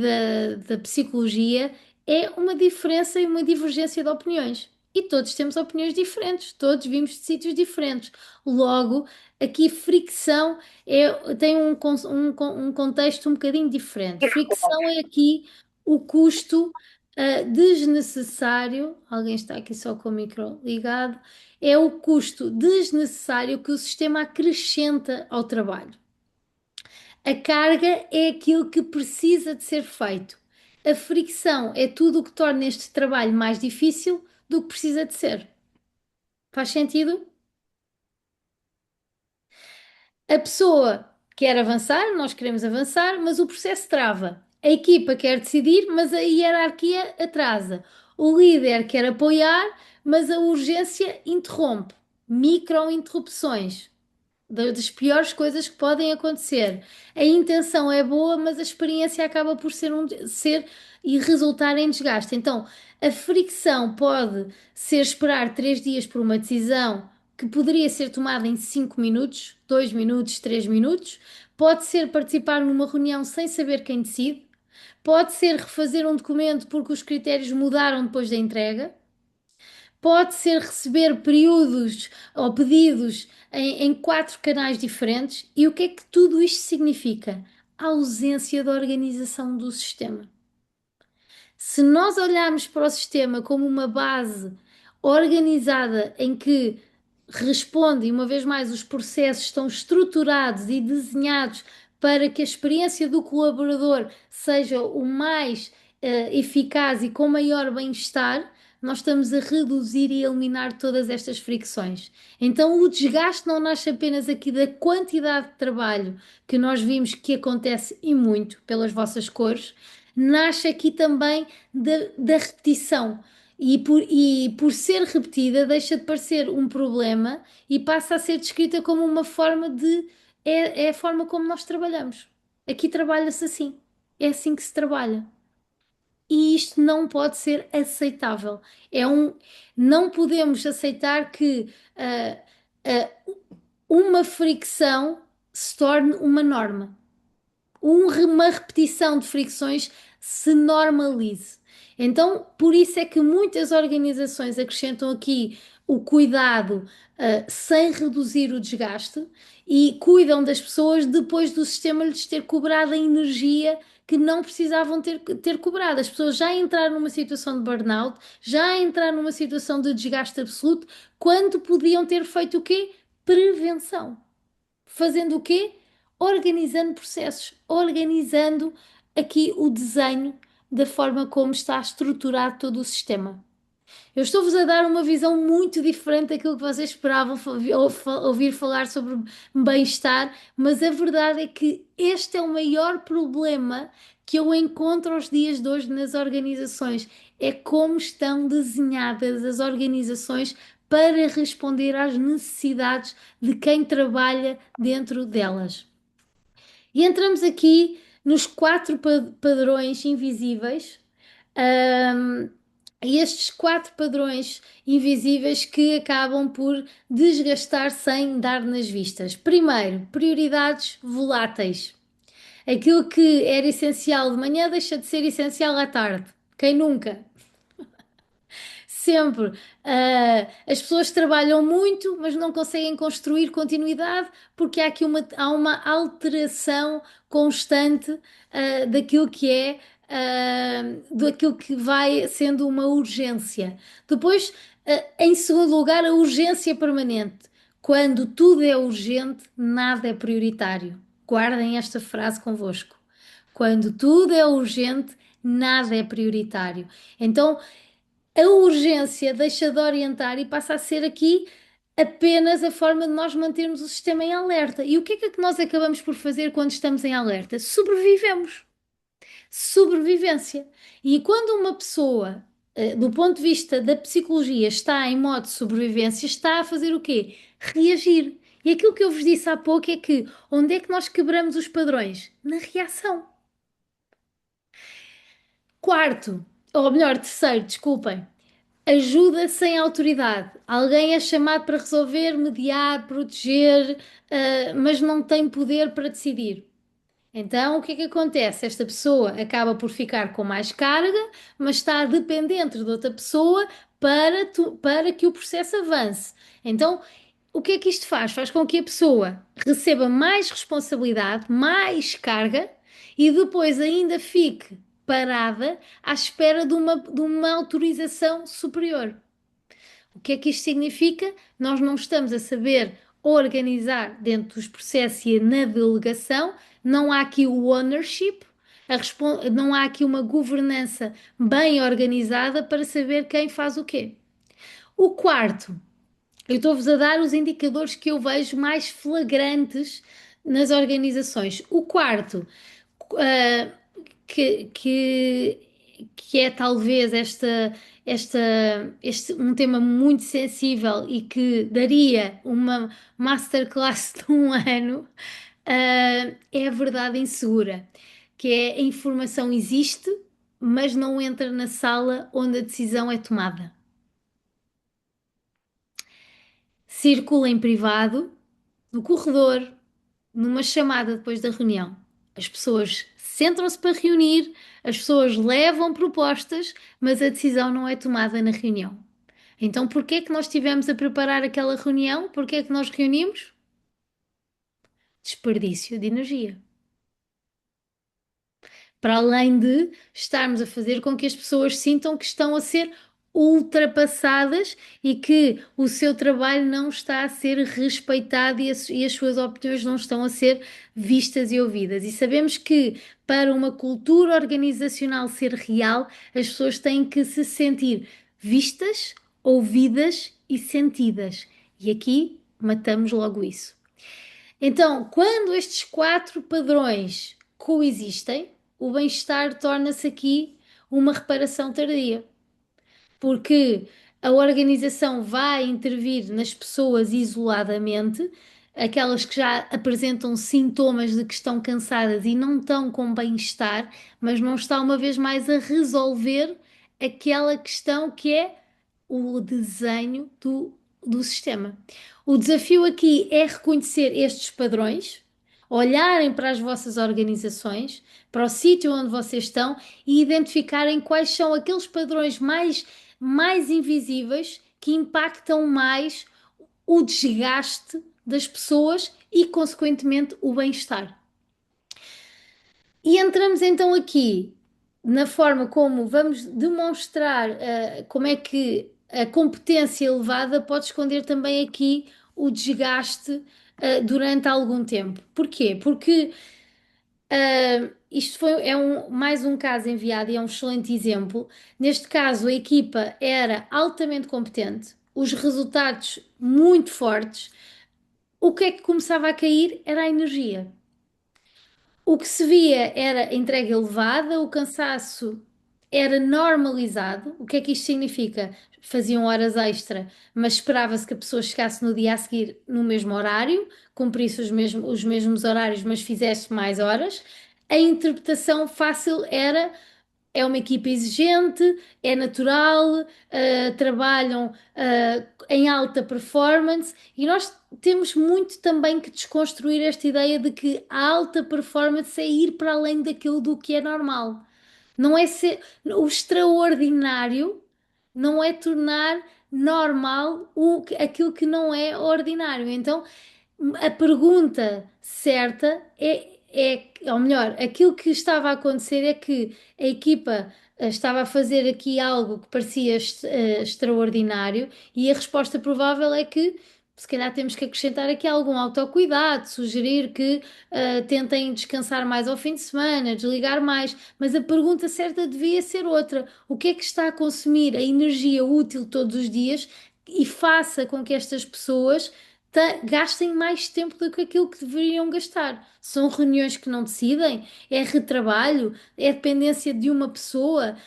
da psicologia, é uma diferença e uma divergência de opiniões. E todos temos opiniões diferentes, todos vimos de sítios diferentes. Logo, aqui fricção tem um contexto um bocadinho diferente. Fricção é aqui o custo desnecessário. Alguém está aqui só com o micro ligado. É o custo desnecessário que o sistema acrescenta ao trabalho. A carga é aquilo que precisa de ser feito. A fricção é tudo o que torna este trabalho mais difícil do que precisa de ser. Faz sentido? A pessoa quer avançar, nós queremos avançar, mas o processo trava. A equipa quer decidir, mas a hierarquia atrasa. O líder quer apoiar, mas a urgência interrompe. Micro-interrupções das piores coisas que podem acontecer. A intenção é boa, mas a experiência acaba por ser e resultar em desgaste. Então, a fricção pode ser esperar 3 dias por uma decisão que poderia ser tomada em 5 minutos, 2 minutos, 3 minutos. Pode ser participar numa reunião sem saber quem decide. Pode ser refazer um documento porque os critérios mudaram depois da entrega. Pode ser receber períodos ou pedidos em 4 canais diferentes. E o que é que tudo isto significa? A ausência da organização do sistema. Se nós olharmos para o sistema como uma base organizada em que responde, e uma vez mais, os processos estão estruturados e desenhados para que a experiência do colaborador seja o mais eficaz e com maior bem-estar, nós estamos a reduzir e eliminar todas estas fricções. Então, o desgaste não nasce apenas aqui da quantidade de trabalho que nós vimos que acontece e muito pelas vossas cores, nasce aqui também da repetição. E por ser repetida, deixa de parecer um problema e passa a ser descrita como uma forma de. É a forma como nós trabalhamos. Aqui trabalha-se assim. É assim que se trabalha. E isto não pode ser aceitável. É um, não podemos aceitar que ah, ah, uma fricção se torne uma norma. Uma repetição de fricções se normalize. Então, por isso é que muitas organizações acrescentam aqui o cuidado, sem reduzir o desgaste e cuidam das pessoas depois do sistema lhes ter cobrado a energia que não precisavam ter cobrado. As pessoas já entraram numa situação de burnout, já entraram numa situação de desgaste absoluto, quando podiam ter feito o quê? Prevenção. Fazendo o quê? Organizando processos, organizando aqui o desenho da forma como está estruturado todo o sistema. Eu estou-vos a dar uma visão muito diferente daquilo que vocês esperavam ouvir falar sobre bem-estar, mas a verdade é que este é o maior problema que eu encontro aos dias de hoje nas organizações. É como estão desenhadas as organizações para responder às necessidades de quem trabalha dentro delas. E entramos aqui nos quatro padrões invisíveis. Ahm, e estes quatro padrões invisíveis que acabam por desgastar sem dar nas vistas. Primeiro, prioridades voláteis. Aquilo que era essencial de manhã deixa de ser essencial à tarde. Quem nunca? Sempre. As pessoas trabalham muito, mas não conseguem construir continuidade porque há uma alteração constante, daquilo que é, daquilo que vai sendo uma urgência. Depois, em segundo lugar, a urgência permanente. Quando tudo é urgente, nada é prioritário. Guardem esta frase convosco. Quando tudo é urgente, nada é prioritário. Então, a urgência deixa de orientar e passa a ser aqui apenas a forma de nós mantermos o sistema em alerta. E o que é que nós acabamos por fazer quando estamos em alerta? Sobrevivemos. Sobrevivência. E quando uma pessoa, do ponto de vista da psicologia, está em modo de sobrevivência, está a fazer o quê? Reagir. E aquilo que eu vos disse há pouco é que onde é que nós quebramos os padrões? Na reação. Quarto, ou melhor, terceiro, desculpem. Ajuda sem autoridade. Alguém é chamado para resolver, mediar, proteger, mas não tem poder para decidir. Então, o que é que acontece? Esta pessoa acaba por ficar com mais carga, mas está dependente de outra pessoa para que o processo avance. Então, o que é que isto faz? Faz com que a pessoa receba mais responsabilidade, mais carga e depois ainda fique parada à espera de uma autorização superior. O que é que isto significa? Nós não estamos a saber organizar dentro dos processos e na delegação, não há aqui o ownership, não há aqui uma governança bem organizada para saber quem faz o quê. O quarto, eu estou-vos a dar os indicadores que eu vejo mais flagrantes nas organizações. O quarto, ah, que, que, que é talvez um tema muito sensível e que daria uma masterclass de um ano, é a verdade insegura, que é a informação existe, mas não entra na sala onde a decisão é tomada. Circula em privado, no corredor, numa chamada depois da reunião. As pessoas sentam-se para reunir, as pessoas levam propostas, mas a decisão não é tomada na reunião. Então, porquê é que nós estivemos a preparar aquela reunião? Porquê é que nós reunimos? Desperdício de energia. Para além de estarmos a fazer com que as pessoas sintam que estão a ser ultrapassadas e que o seu trabalho não está a ser respeitado e as suas opiniões não estão a ser vistas e ouvidas. E sabemos que para uma cultura organizacional ser real, as pessoas têm que se sentir vistas, ouvidas e sentidas. E aqui matamos logo isso. Então, quando estes quatro padrões coexistem, o bem-estar torna-se aqui uma reparação tardia, porque a organização vai intervir nas pessoas isoladamente, aquelas que já apresentam sintomas de que estão cansadas e não estão com bem-estar, mas não está uma vez mais a resolver aquela questão que é o desenho do sistema. O desafio aqui é reconhecer estes padrões, olharem para as vossas organizações, para o sítio onde vocês estão e identificarem quais são aqueles padrões mais invisíveis que impactam mais o desgaste das pessoas e, consequentemente, o bem-estar. E entramos então aqui na forma como vamos demonstrar como é que a competência elevada pode esconder também aqui o desgaste durante algum tempo. Porquê? Porque isto mais um caso enviado e é um excelente exemplo. Neste caso, a equipa era altamente competente, os resultados muito fortes. O que é que começava a cair era a energia. O que se via era a entrega elevada, o cansaço era normalizado. O que é que isto significa? Faziam horas extra, mas esperava-se que a pessoa chegasse no dia a seguir no mesmo horário, cumprisse os mesmos horários, mas fizesse mais horas. A interpretação fácil era: é uma equipa exigente, é natural, trabalham em alta performance e nós temos muito também que desconstruir esta ideia de que a alta performance é ir para além daquilo do que é normal. Não é ser, o extraordinário não é tornar normal aquilo que não é ordinário. Então, a pergunta certa ou melhor, aquilo que estava a acontecer é que a equipa estava a fazer aqui algo que parecia extraordinário e a resposta provável é que se calhar temos que acrescentar aqui algum autocuidado, sugerir que tentem descansar mais ao fim de semana, desligar mais, mas a pergunta certa devia ser outra. O que é que está a consumir a energia útil todos os dias e faça com que estas pessoas gastem mais tempo do que aquilo que deveriam gastar? São reuniões que não decidem? É retrabalho? É dependência de uma pessoa?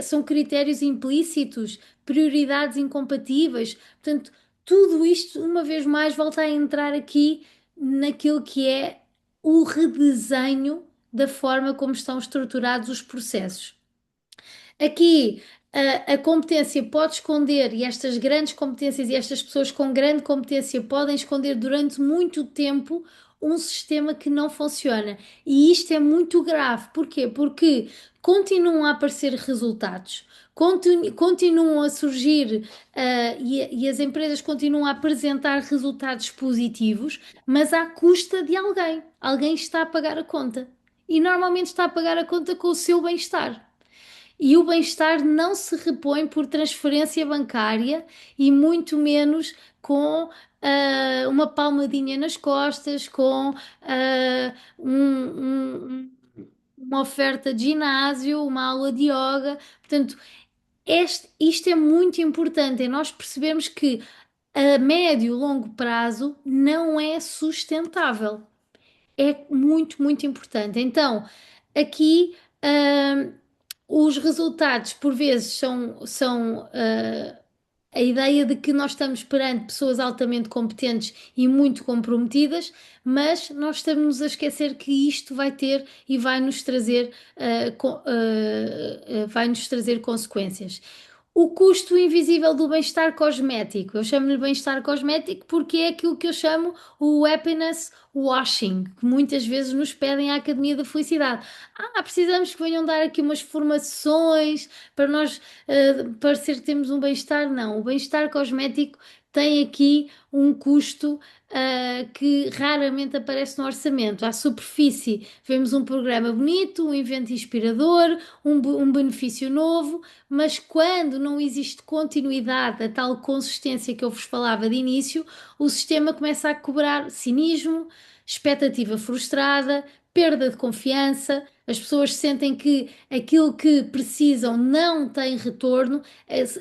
São critérios implícitos? Prioridades incompatíveis? Portanto, tudo isto, uma vez mais, volta a entrar aqui naquilo que é o redesenho da forma como estão estruturados os processos. Aqui, a competência pode esconder, e estas grandes competências e estas pessoas com grande competência podem esconder durante muito tempo um sistema que não funciona. E isto é muito grave. Porquê? Porque continuam a aparecer resultados, continuam a surgir, e as empresas continuam a apresentar resultados positivos, mas à custa de alguém. Alguém está a pagar a conta. E normalmente está a pagar a conta com o seu bem-estar. E o bem-estar não se repõe por transferência bancária e muito menos com uma palmadinha nas costas, com uma oferta de ginásio, uma aula de yoga. Portanto, isto é muito importante, é nós percebermos que a médio e longo prazo não é sustentável. É muito, muito importante. Então, aqui, os resultados, por vezes, são a ideia de que nós estamos perante pessoas altamente competentes e muito comprometidas, mas nós estamos a esquecer que isto vai ter e vai nos trazer consequências. O custo invisível do bem-estar cosmético. Eu chamo-lhe bem-estar cosmético porque é aquilo que eu chamo o happiness washing, que muitas vezes nos pedem à Academia da Felicidade. Precisamos que venham dar aqui umas formações para nós parecer que temos um bem-estar. Não, o bem-estar cosmético tem aqui um custo que raramente aparece no orçamento. À superfície, vemos um programa bonito, um evento inspirador, um benefício novo, mas quando não existe continuidade, a tal consistência que eu vos falava de início, o sistema começa a cobrar cinismo, expectativa frustrada, perda de confiança, as pessoas sentem que aquilo que precisam não tem retorno,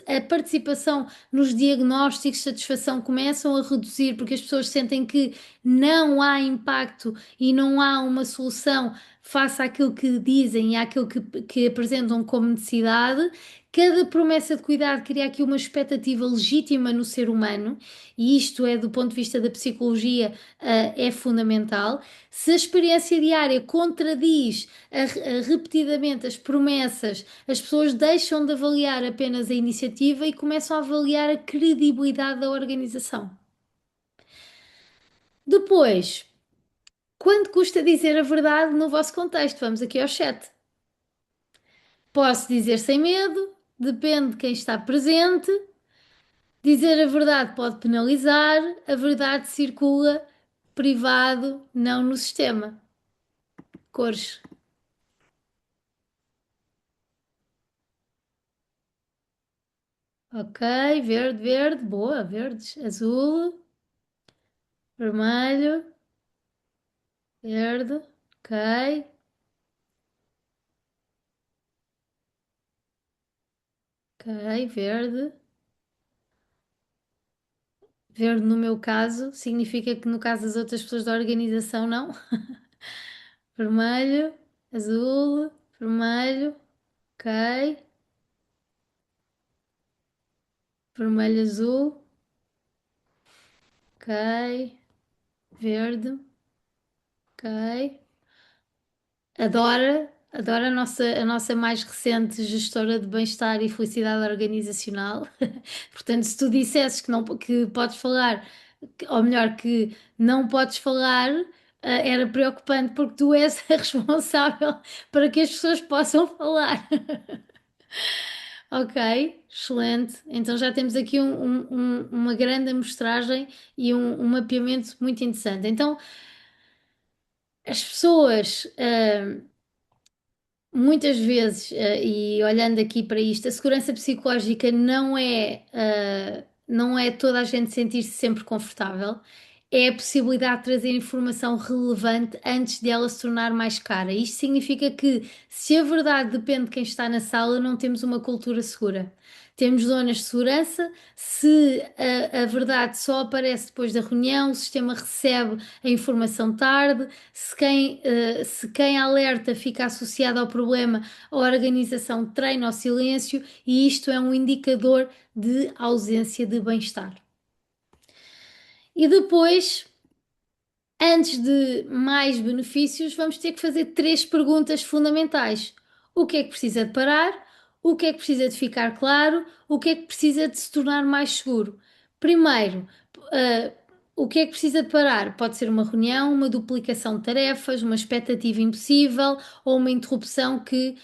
a participação nos diagnósticos de satisfação começam a reduzir porque as pessoas sentem que não há impacto e não há uma solução face àquilo que dizem e àquilo que apresentam como necessidade. Cada promessa de cuidado cria aqui uma expectativa legítima no ser humano, e isto é, do ponto de vista da psicologia, é fundamental. Se a experiência diária contradiz repetidamente as promessas, as pessoas deixam de avaliar apenas a iniciativa e começam a avaliar a credibilidade da organização. Depois, quanto custa dizer a verdade no vosso contexto? Vamos aqui ao chat. Posso dizer sem medo, depende de quem está presente. Dizer a verdade pode penalizar, a verdade circula privado, não no sistema. Cores. Ok, verde, verde, boa, verdes, azul, vermelho, verde, ok, ok, verde. Verde no meu caso significa que no caso das outras pessoas da organização não. Vermelho, azul, vermelho, ok, vermelho, azul, ok, verde, ok. Adoro a nossa mais recente gestora de bem-estar e felicidade organizacional. Portanto, se tu dissesses que não, que podes falar, ou melhor, que não podes falar, era preocupante porque tu és a responsável para que as pessoas possam falar. Ok, excelente. Então já temos aqui uma grande amostragem e um mapeamento muito interessante. Então, as pessoas, muitas vezes, e olhando aqui para isto, a segurança psicológica não é toda a gente sentir-se sempre confortável. É a possibilidade de trazer informação relevante antes de ela se tornar mais cara. Isto significa que, se a verdade depende de quem está na sala, não temos uma cultura segura. Temos zonas de segurança. Se a verdade só aparece depois da reunião, o sistema recebe a informação tarde. Se quem alerta fica associado ao problema, a organização treina ao silêncio, e isto é um indicador de ausência de bem-estar. E depois, antes de mais benefícios, vamos ter que fazer três perguntas fundamentais: o que é que precisa de parar? O que é que precisa de ficar claro? O que é que precisa de se tornar mais seguro? Primeiro, uh, o que é que precisa de parar? Pode ser uma reunião, uma duplicação de tarefas, uma expectativa impossível ou uma interrupção que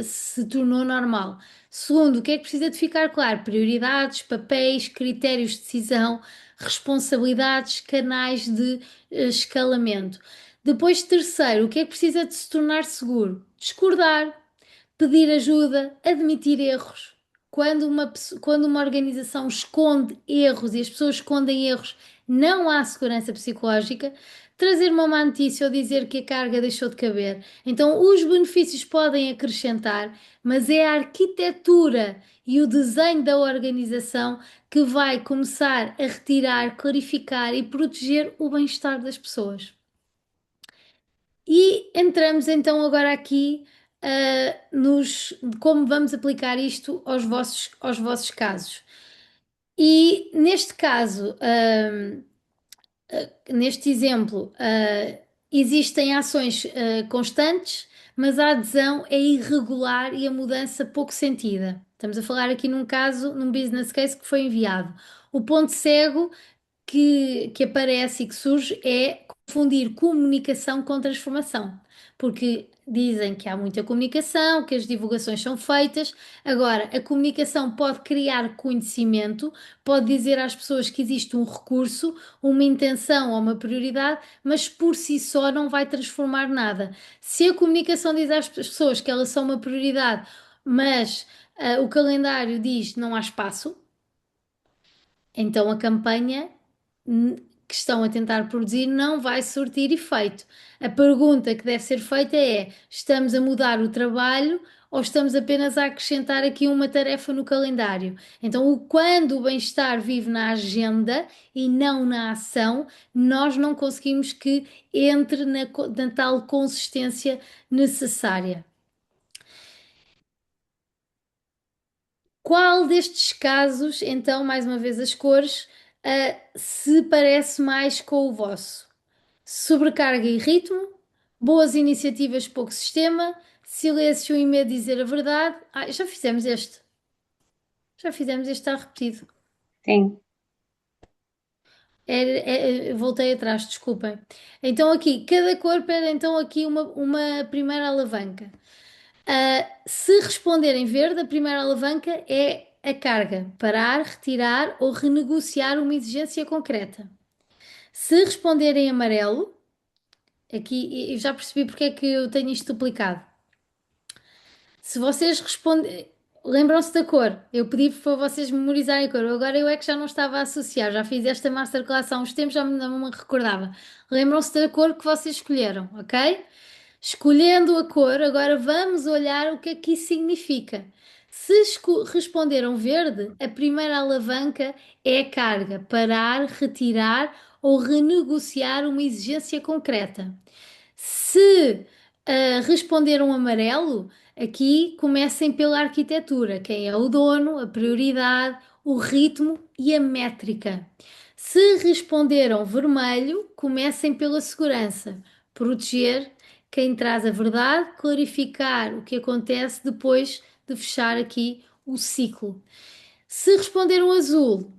se tornou normal. Segundo, o que é que precisa de ficar claro? Prioridades, papéis, critérios de decisão, responsabilidades, canais de escalamento. Depois, terceiro, o que é que precisa de se tornar seguro? Discordar, pedir ajuda, admitir erros. Quando uma organização esconde erros e as pessoas escondem erros, não há segurança psicológica. Trazer uma má notícia ou dizer que a carga deixou de caber. Então, os benefícios podem acrescentar, mas é a arquitetura e o desenho da organização que vai começar a retirar, clarificar e proteger o bem-estar das pessoas. E entramos então agora aqui nos como vamos aplicar isto aos vossos casos. E neste caso, neste exemplo, existem ações constantes, mas a adesão é irregular e a mudança pouco sentida. Estamos a falar aqui num caso, num business case que foi enviado. O ponto cego que aparece e que surge é confundir comunicação com transformação, porque dizem que há muita comunicação, que as divulgações são feitas. Agora, a comunicação pode criar conhecimento, pode dizer às pessoas que existe um recurso, uma intenção ou uma prioridade, mas por si só não vai transformar nada. Se a comunicação diz às pessoas que elas são uma prioridade, mas o calendário diz não há espaço, então a campanha que estão a tentar produzir não vai surtir efeito. A pergunta que deve ser feita é: estamos a mudar o trabalho ou estamos apenas a acrescentar aqui uma tarefa no calendário? Então, quando o bem-estar vive na agenda e não na ação, nós não conseguimos que entre na tal consistência necessária. Qual destes casos, então, mais uma vez as cores, se parece mais com o vosso? Sobrecarga e ritmo, boas iniciativas, pouco sistema, silêncio e medo de dizer a verdade. Ah, já fizemos este. Já fizemos este, está repetido. Sim. Voltei atrás, desculpem. Então aqui, cada cor pede então aqui uma primeira alavanca. Se responderem verde, a primeira alavanca é a carga, parar, retirar ou renegociar uma exigência concreta. Se responderem amarelo, aqui eu já percebi porque é que eu tenho isto duplicado. Se vocês respondem, lembram-se da cor, eu pedi para vocês memorizarem a cor, agora eu é que já não estava a associar, já fiz esta masterclass há uns tempos, já não me recordava. Lembram-se da cor que vocês escolheram, ok? Escolhendo a cor, agora vamos olhar o que é que isso significa. Se responderam verde, a primeira alavanca é a carga, parar, retirar ou renegociar uma exigência concreta. Se responderam amarelo, aqui comecem pela arquitetura, quem é o dono, a prioridade, o ritmo e a métrica. Se responderam vermelho, comecem pela segurança, proteger quem traz a verdade, clarificar o que acontece depois de fechar aqui o ciclo. Se responderam azul,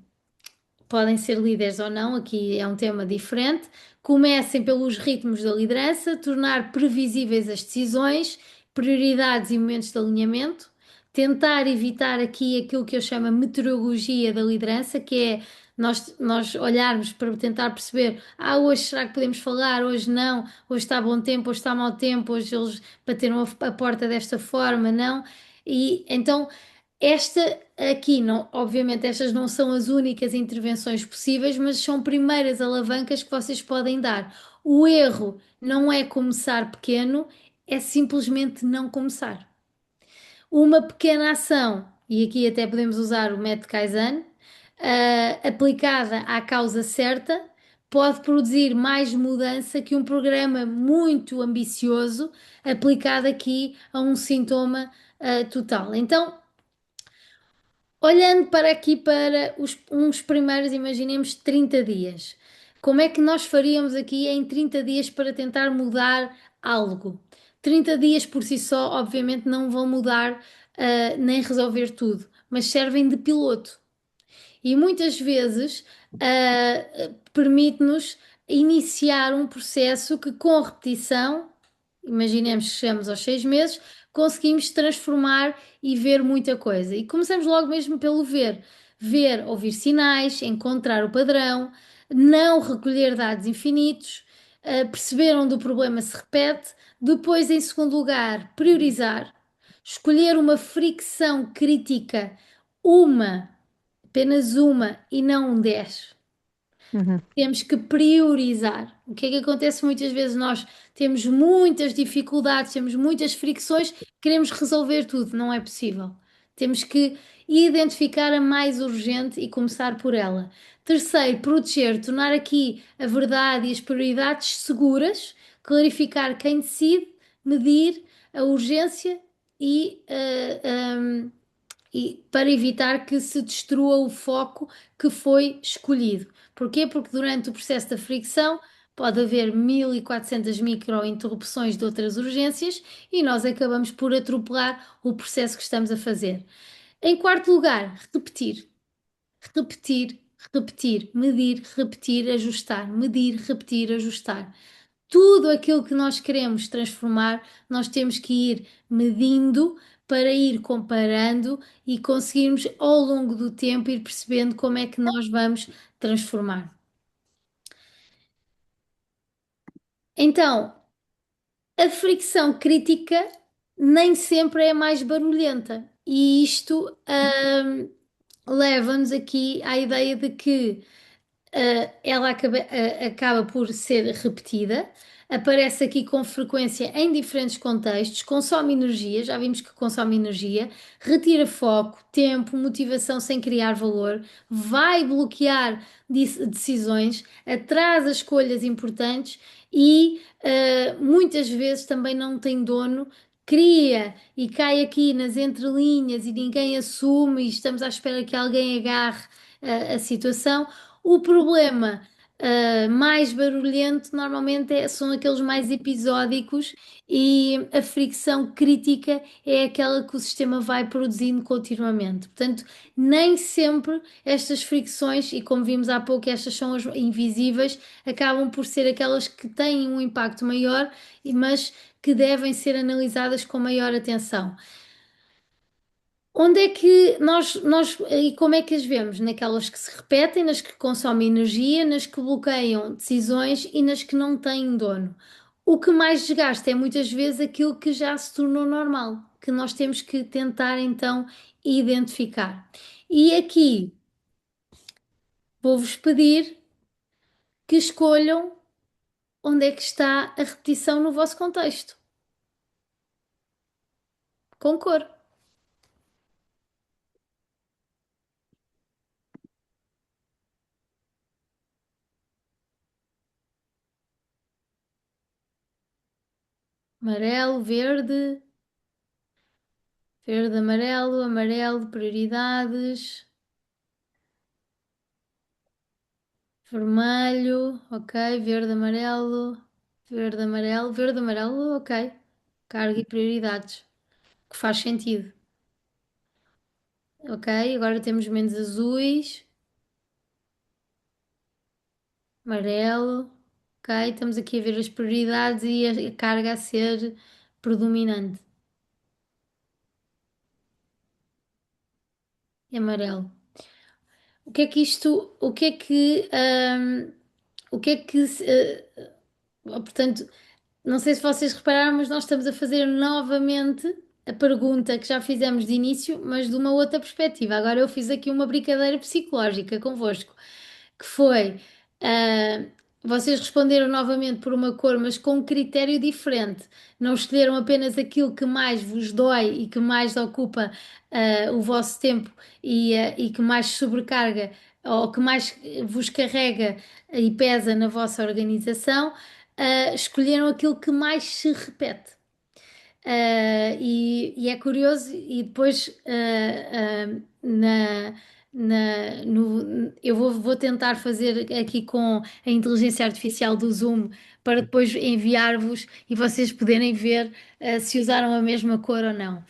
podem ser líderes ou não, aqui é um tema diferente. Comecem pelos ritmos da liderança, tornar previsíveis as decisões, prioridades e momentos de alinhamento, tentar evitar aqui aquilo que eu chamo a meteorologia da liderança, que é nós olharmos para tentar perceber, hoje será que podemos falar, hoje não, hoje está bom tempo, hoje está mau tempo, hoje eles bateram a porta desta forma, não. E então esta aqui, não, obviamente, estas não são as únicas intervenções possíveis, mas são primeiras alavancas que vocês podem dar. O erro não é começar pequeno, é simplesmente não começar. Uma pequena ação, e aqui até podemos usar o método Kaizen, aplicada à causa certa, pode produzir mais mudança que um programa muito ambicioso aplicado aqui a um sintoma, total. Então, olhando para aqui para uns primeiros, imaginemos 30 dias. Como é que nós faríamos aqui em 30 dias para tentar mudar algo? 30 dias por si só, obviamente, não vão mudar, nem resolver tudo, mas servem de piloto. E muitas vezes, permite-nos iniciar um processo que, com repetição, imaginemos que chegamos aos 6 meses, conseguimos transformar e ver muita coisa. E começamos logo mesmo pelo ver. Ver, ouvir sinais, encontrar o padrão, não recolher dados infinitos, perceber onde o problema se repete. Depois, em segundo lugar, priorizar, escolher uma fricção crítica, uma, apenas uma e não 10. Uhum. Temos que priorizar. O que é que acontece muitas vezes? Nós temos muitas dificuldades, temos muitas fricções, queremos resolver tudo, não é possível. Temos que identificar a mais urgente e começar por ela. Terceiro, proteger, tornar aqui a verdade e as prioridades seguras, clarificar quem decide, medir a urgência e para evitar que se destrua o foco que foi escolhido. Porquê? Porque durante o processo da fricção pode haver 1400 micro-interrupções de outras urgências e nós acabamos por atropelar o processo que estamos a fazer. Em quarto lugar, repetir. Repetir, repetir, medir, repetir, ajustar, medir, repetir, ajustar. Tudo aquilo que nós queremos transformar, nós temos que ir medindo para ir comparando e conseguirmos ao longo do tempo ir percebendo como é que nós vamos transformar. Então, a fricção crítica nem sempre é mais barulhenta e isto leva-nos aqui à ideia de que ela acaba por ser repetida. aparece aqui com frequência em diferentes contextos, consome energia, já vimos que consome energia, retira foco, tempo, motivação sem criar valor, vai bloquear decisões, atrasa escolhas importantes e muitas vezes também não tem dono. Cria e cai aqui nas entrelinhas e ninguém assume e estamos à espera que alguém agarre a situação. O problema mais barulhento normalmente são aqueles mais episódicos e a fricção crítica é aquela que o sistema vai produzindo continuamente. Portanto, nem sempre estas fricções, e como vimos há pouco, estas são as invisíveis, acabam por ser aquelas que têm um impacto maior, mas que devem ser analisadas com maior atenção. Onde é que e como é que as vemos? Naquelas que se repetem, nas que consomem energia, nas que bloqueiam decisões e nas que não têm dono. O que mais desgasta é muitas vezes aquilo que já se tornou normal, que nós temos que tentar então identificar. E aqui vou-vos pedir que escolham onde é que está a repetição no vosso contexto, com cor. Amarelo, verde, verde, amarelo, amarelo, prioridades. Vermelho, ok. Verde, amarelo, verde, amarelo, ok. Carga e prioridades, que faz sentido. Ok, agora temos menos azuis, amarelo, ok. Estamos aqui a ver as prioridades e a carga a ser predominante. E amarelo. O que é que isto, o que é que, portanto, não sei se vocês repararam, mas nós estamos a fazer novamente a pergunta que já fizemos de início, mas de uma outra perspectiva. Agora eu fiz aqui uma brincadeira psicológica convosco, que foi, ah, vocês responderam novamente por uma cor, mas com um critério diferente. Não escolheram apenas aquilo que mais vos dói e que mais ocupa, o vosso tempo e que mais sobrecarga ou que mais vos carrega e pesa na vossa organização, escolheram aquilo que mais se repete. E é curioso, e depois eu vou tentar fazer aqui com a inteligência artificial do Zoom para depois enviar-vos e vocês poderem ver se usaram a mesma cor ou não.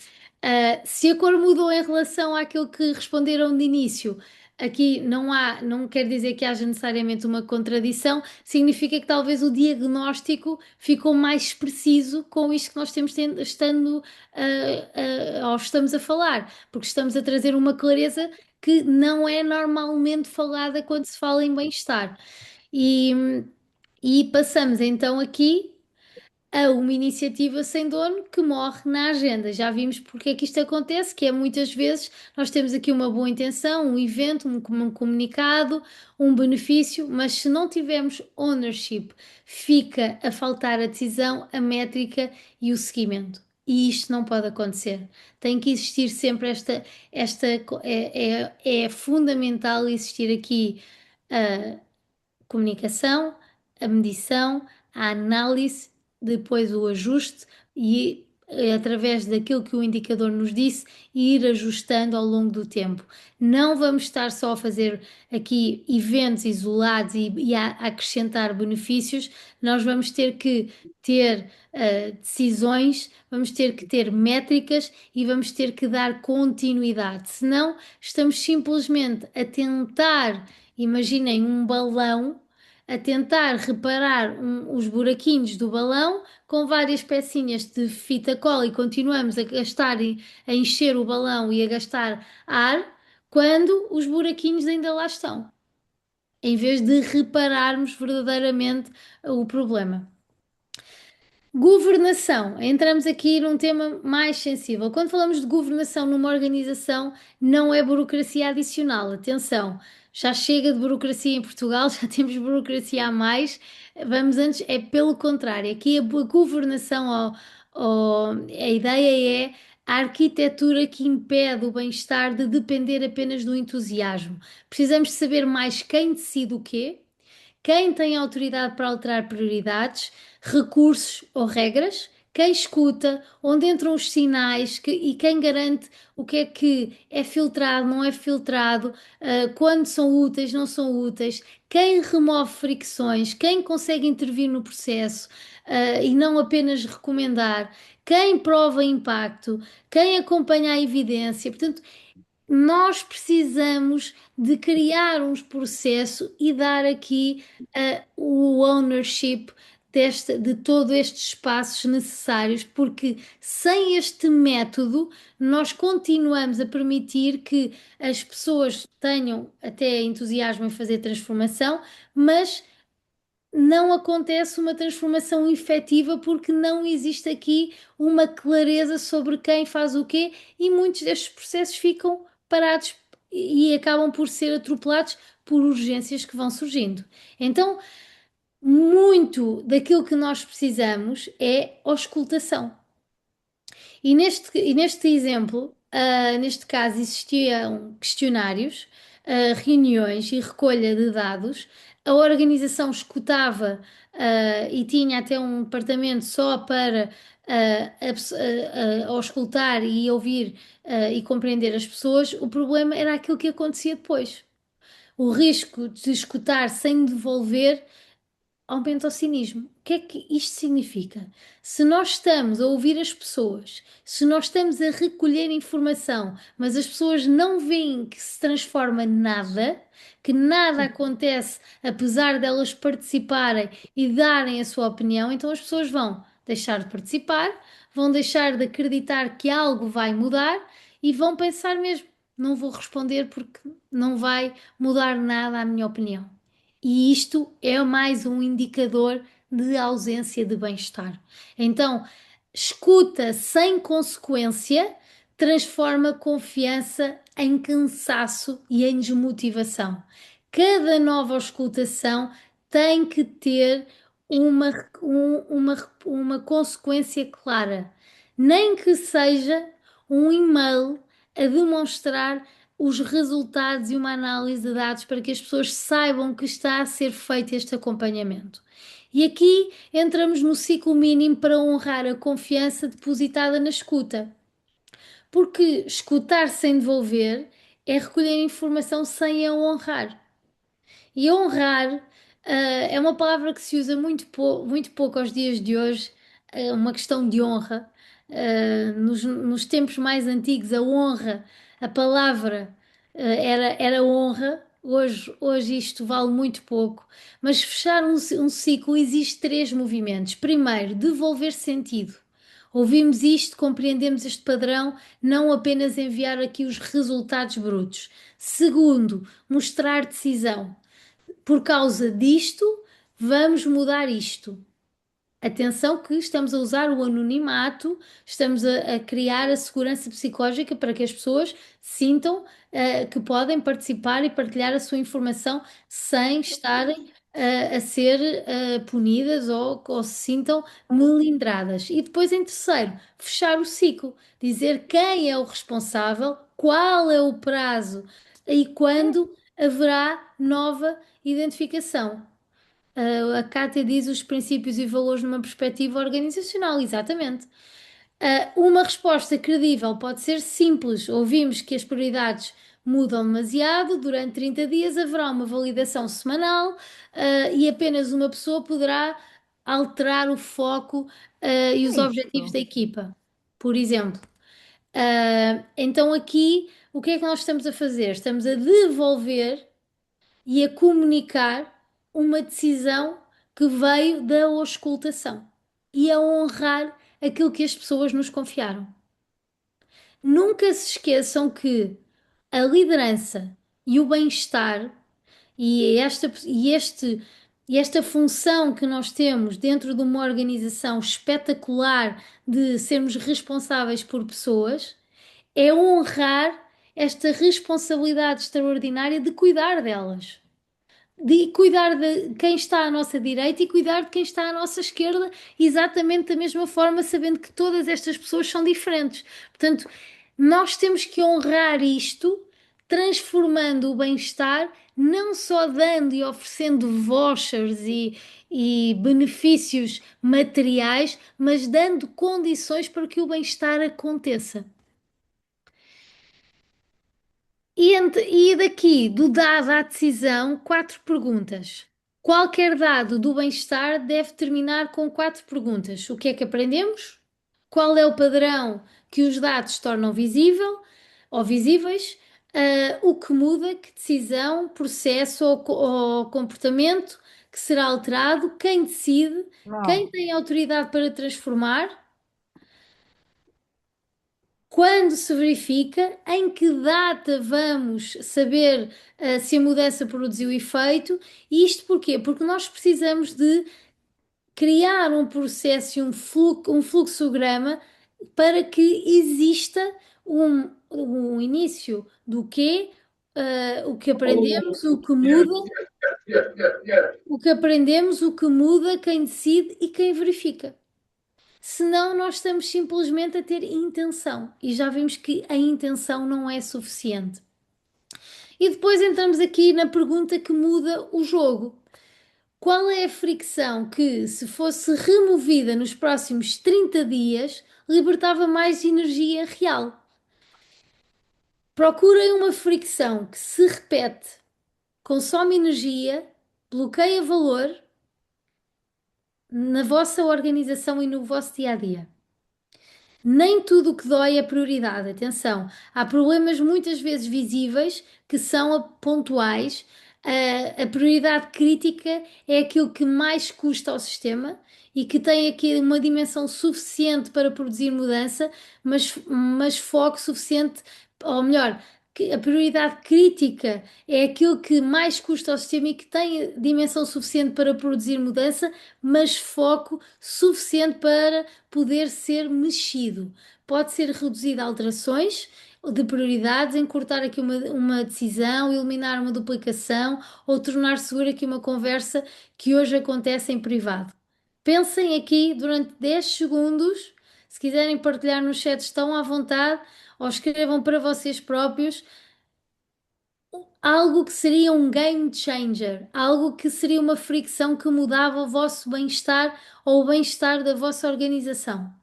Se a cor mudou em relação àquilo que responderam de início, aqui não quer dizer que haja necessariamente uma contradição, significa que talvez o diagnóstico ficou mais preciso com isto que nós temos ou estamos a falar, porque estamos a trazer uma clareza que não é normalmente falada quando se fala em bem-estar. E, e passamos então aqui a uma iniciativa sem dono que morre na agenda. Já vimos porque é que isto acontece, que é muitas vezes nós temos aqui uma boa intenção, um evento, um comunicado, um benefício, mas se não tivermos ownership, fica a faltar a decisão, a métrica e o seguimento. E isto não pode acontecer. Tem que existir sempre é fundamental existir aqui comunicação, a medição, a análise, depois o ajuste e através daquilo que o indicador nos disse, ir ajustando ao longo do tempo. Não vamos estar só a fazer aqui eventos isolados e a acrescentar benefícios, nós vamos ter que ter decisões, vamos ter que ter métricas e vamos ter que dar continuidade. Senão, estamos simplesmente a tentar. Imaginem um balão a tentar reparar os buraquinhos do balão com várias pecinhas de fita cola e continuamos a gastar e a encher o balão e a gastar ar quando os buraquinhos ainda lá estão, em vez de repararmos verdadeiramente o problema. Governação. Entramos aqui num tema mais sensível. Quando falamos de governação numa organização, não é burocracia adicional. Atenção, já chega de burocracia em Portugal, já temos burocracia a mais. Vamos antes, é pelo contrário. Aqui a governação, a ideia é a arquitetura que impede o bem-estar de depender apenas do entusiasmo. Precisamos de saber mais quem decide o quê, quem tem autoridade para alterar prioridades, recursos ou regras, quem escuta, onde entram os sinais e quem garante o que é filtrado, não é filtrado, quando são úteis, não são úteis, quem remove fricções, quem consegue intervir no processo, e não apenas recomendar, quem prova impacto, quem acompanha a evidência. Portanto, nós precisamos de criar um processo e dar aqui o ownership de todos estes espaços necessários, porque sem este método nós continuamos a permitir que as pessoas tenham até entusiasmo em fazer transformação, mas não acontece uma transformação efetiva porque não existe aqui uma clareza sobre quem faz o quê e muitos destes processos ficam parados e acabam por ser atropelados por urgências que vão surgindo. Então, muito daquilo que nós precisamos é auscultação. E neste exemplo, neste caso, existiam questionários, reuniões e recolha de dados. A organização escutava, e tinha até um departamento só para auscultar e ouvir, e compreender as pessoas. O problema era aquilo que acontecia depois. O risco de escutar sem devolver aumenta o cinismo. O que é que isto significa? Se nós estamos a ouvir as pessoas, se nós estamos a recolher informação, mas as pessoas não veem que se transforma nada, que nada acontece apesar delas participarem e darem a sua opinião, então as pessoas vão deixar de participar, vão deixar de acreditar que algo vai mudar e vão pensar mesmo, não vou responder porque não vai mudar nada a minha opinião. E isto é mais um indicador de ausência de bem-estar. Então, escuta sem consequência transforma confiança em cansaço e em desmotivação. Cada nova escutação tem que ter uma consequência clara, nem que seja um e-mail a demonstrar os resultados e uma análise de dados para que as pessoas saibam que está a ser feito este acompanhamento. E aqui entramos no ciclo mínimo para honrar a confiança depositada na escuta. Porque escutar sem devolver é recolher informação sem a honrar. E honrar, é uma palavra que se usa muito pouco aos dias de hoje, uma questão de honra. Nos tempos mais antigos, a honra, a palavra, era honra. Hoje isto vale muito pouco. Mas fechar um ciclo exige três movimentos. Primeiro, devolver sentido. Ouvimos isto, compreendemos este padrão, não apenas enviar aqui os resultados brutos. Segundo, mostrar decisão. Por causa disto, vamos mudar isto. Atenção que estamos a usar o anonimato, estamos a criar a segurança psicológica para que as pessoas sintam, que podem participar e partilhar a sua informação sem estarem, a ser, punidas ou se sintam melindradas. E depois, em terceiro, fechar o ciclo, dizer quem é o responsável, qual é o prazo e quando haverá nova identificação. A Cátia diz os princípios e valores numa perspectiva organizacional, exatamente. Uma resposta credível pode ser simples. Ouvimos que as prioridades mudam demasiado, durante 30 dias haverá uma validação semanal, e apenas uma pessoa poderá alterar o foco, e os objetivos Isto. da equipa, por exemplo. Então aqui, o que é que nós estamos a fazer? Estamos a devolver e a comunicar uma decisão que veio da auscultação e a honrar aquilo que as pessoas nos confiaram. Nunca se esqueçam que a liderança e o bem-estar e este E esta função que nós temos dentro de uma organização espetacular de sermos responsáveis por pessoas é honrar esta responsabilidade extraordinária de cuidar delas, de cuidar de quem está à nossa direita e cuidar de quem está à nossa esquerda, exatamente da mesma forma, sabendo que todas estas pessoas são diferentes. Portanto, nós temos que honrar isto, transformando o bem-estar, não só dando e oferecendo vouchers e benefícios materiais, mas dando condições para que o bem-estar aconteça. E daqui, do dado à decisão, quatro perguntas. Qualquer dado do bem-estar deve terminar com quatro perguntas. O que é que aprendemos? Qual é o padrão que os dados tornam visível ou visíveis? O que muda? Que decisão, processo ou comportamento que será alterado? Quem decide? Quem Não. tem autoridade para transformar? Quando se verifica, em que data vamos saber se a mudança produziu efeito? E isto porquê? Porque nós precisamos de criar um processo e um fluxograma para que exista um início do quê, o que aprendemos, o que muda, o que aprendemos, o que muda, quem decide e quem verifica. Senão, nós estamos simplesmente a ter intenção e já vimos que a intenção não é suficiente. E depois entramos aqui na pergunta que muda o jogo. Qual é a fricção que, se fosse removida nos próximos 30 dias, libertava mais energia real? Procurem uma fricção que se repete, consome energia, bloqueia valor na vossa organização e no vosso dia a dia. Nem tudo o que dói é prioridade. Atenção, há problemas muitas vezes visíveis que são pontuais. A prioridade crítica é aquilo que mais custa ao sistema e que tem aqui uma dimensão suficiente para produzir mudança, mas foco suficiente, ou melhor, que a prioridade crítica é aquilo que mais custa ao sistema e que tem dimensão suficiente para produzir mudança, mas foco suficiente para poder ser mexido. Pode ser reduzido a alterações de prioridades, encurtar aqui uma decisão, eliminar uma duplicação ou tornar segura aqui uma conversa que hoje acontece em privado. Pensem aqui durante 10 segundos. Se quiserem partilhar no chat, estão à vontade ou escrevam para vocês próprios algo que seria um game changer, algo que seria uma fricção que mudava o vosso bem-estar ou o bem-estar da vossa organização.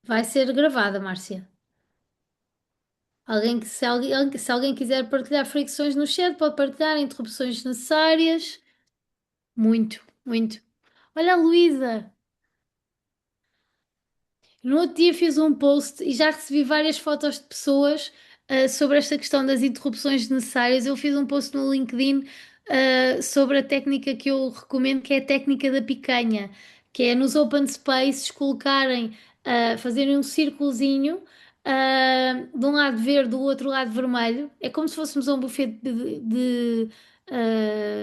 Vai ser gravada, Márcia. Se alguém quiser partilhar fricções no chat, pode partilhar interrupções necessárias. Muito, muito. Olha a Luísa. No outro dia fiz um post e já recebi várias fotos de pessoas sobre esta questão das interrupções necessárias. Eu fiz um post no LinkedIn sobre a técnica que eu recomendo, que é a técnica da picanha, que é nos open spaces colocarem, fazerem um círculozinho, de um lado verde, do outro lado vermelho. É como se fôssemos a um buffet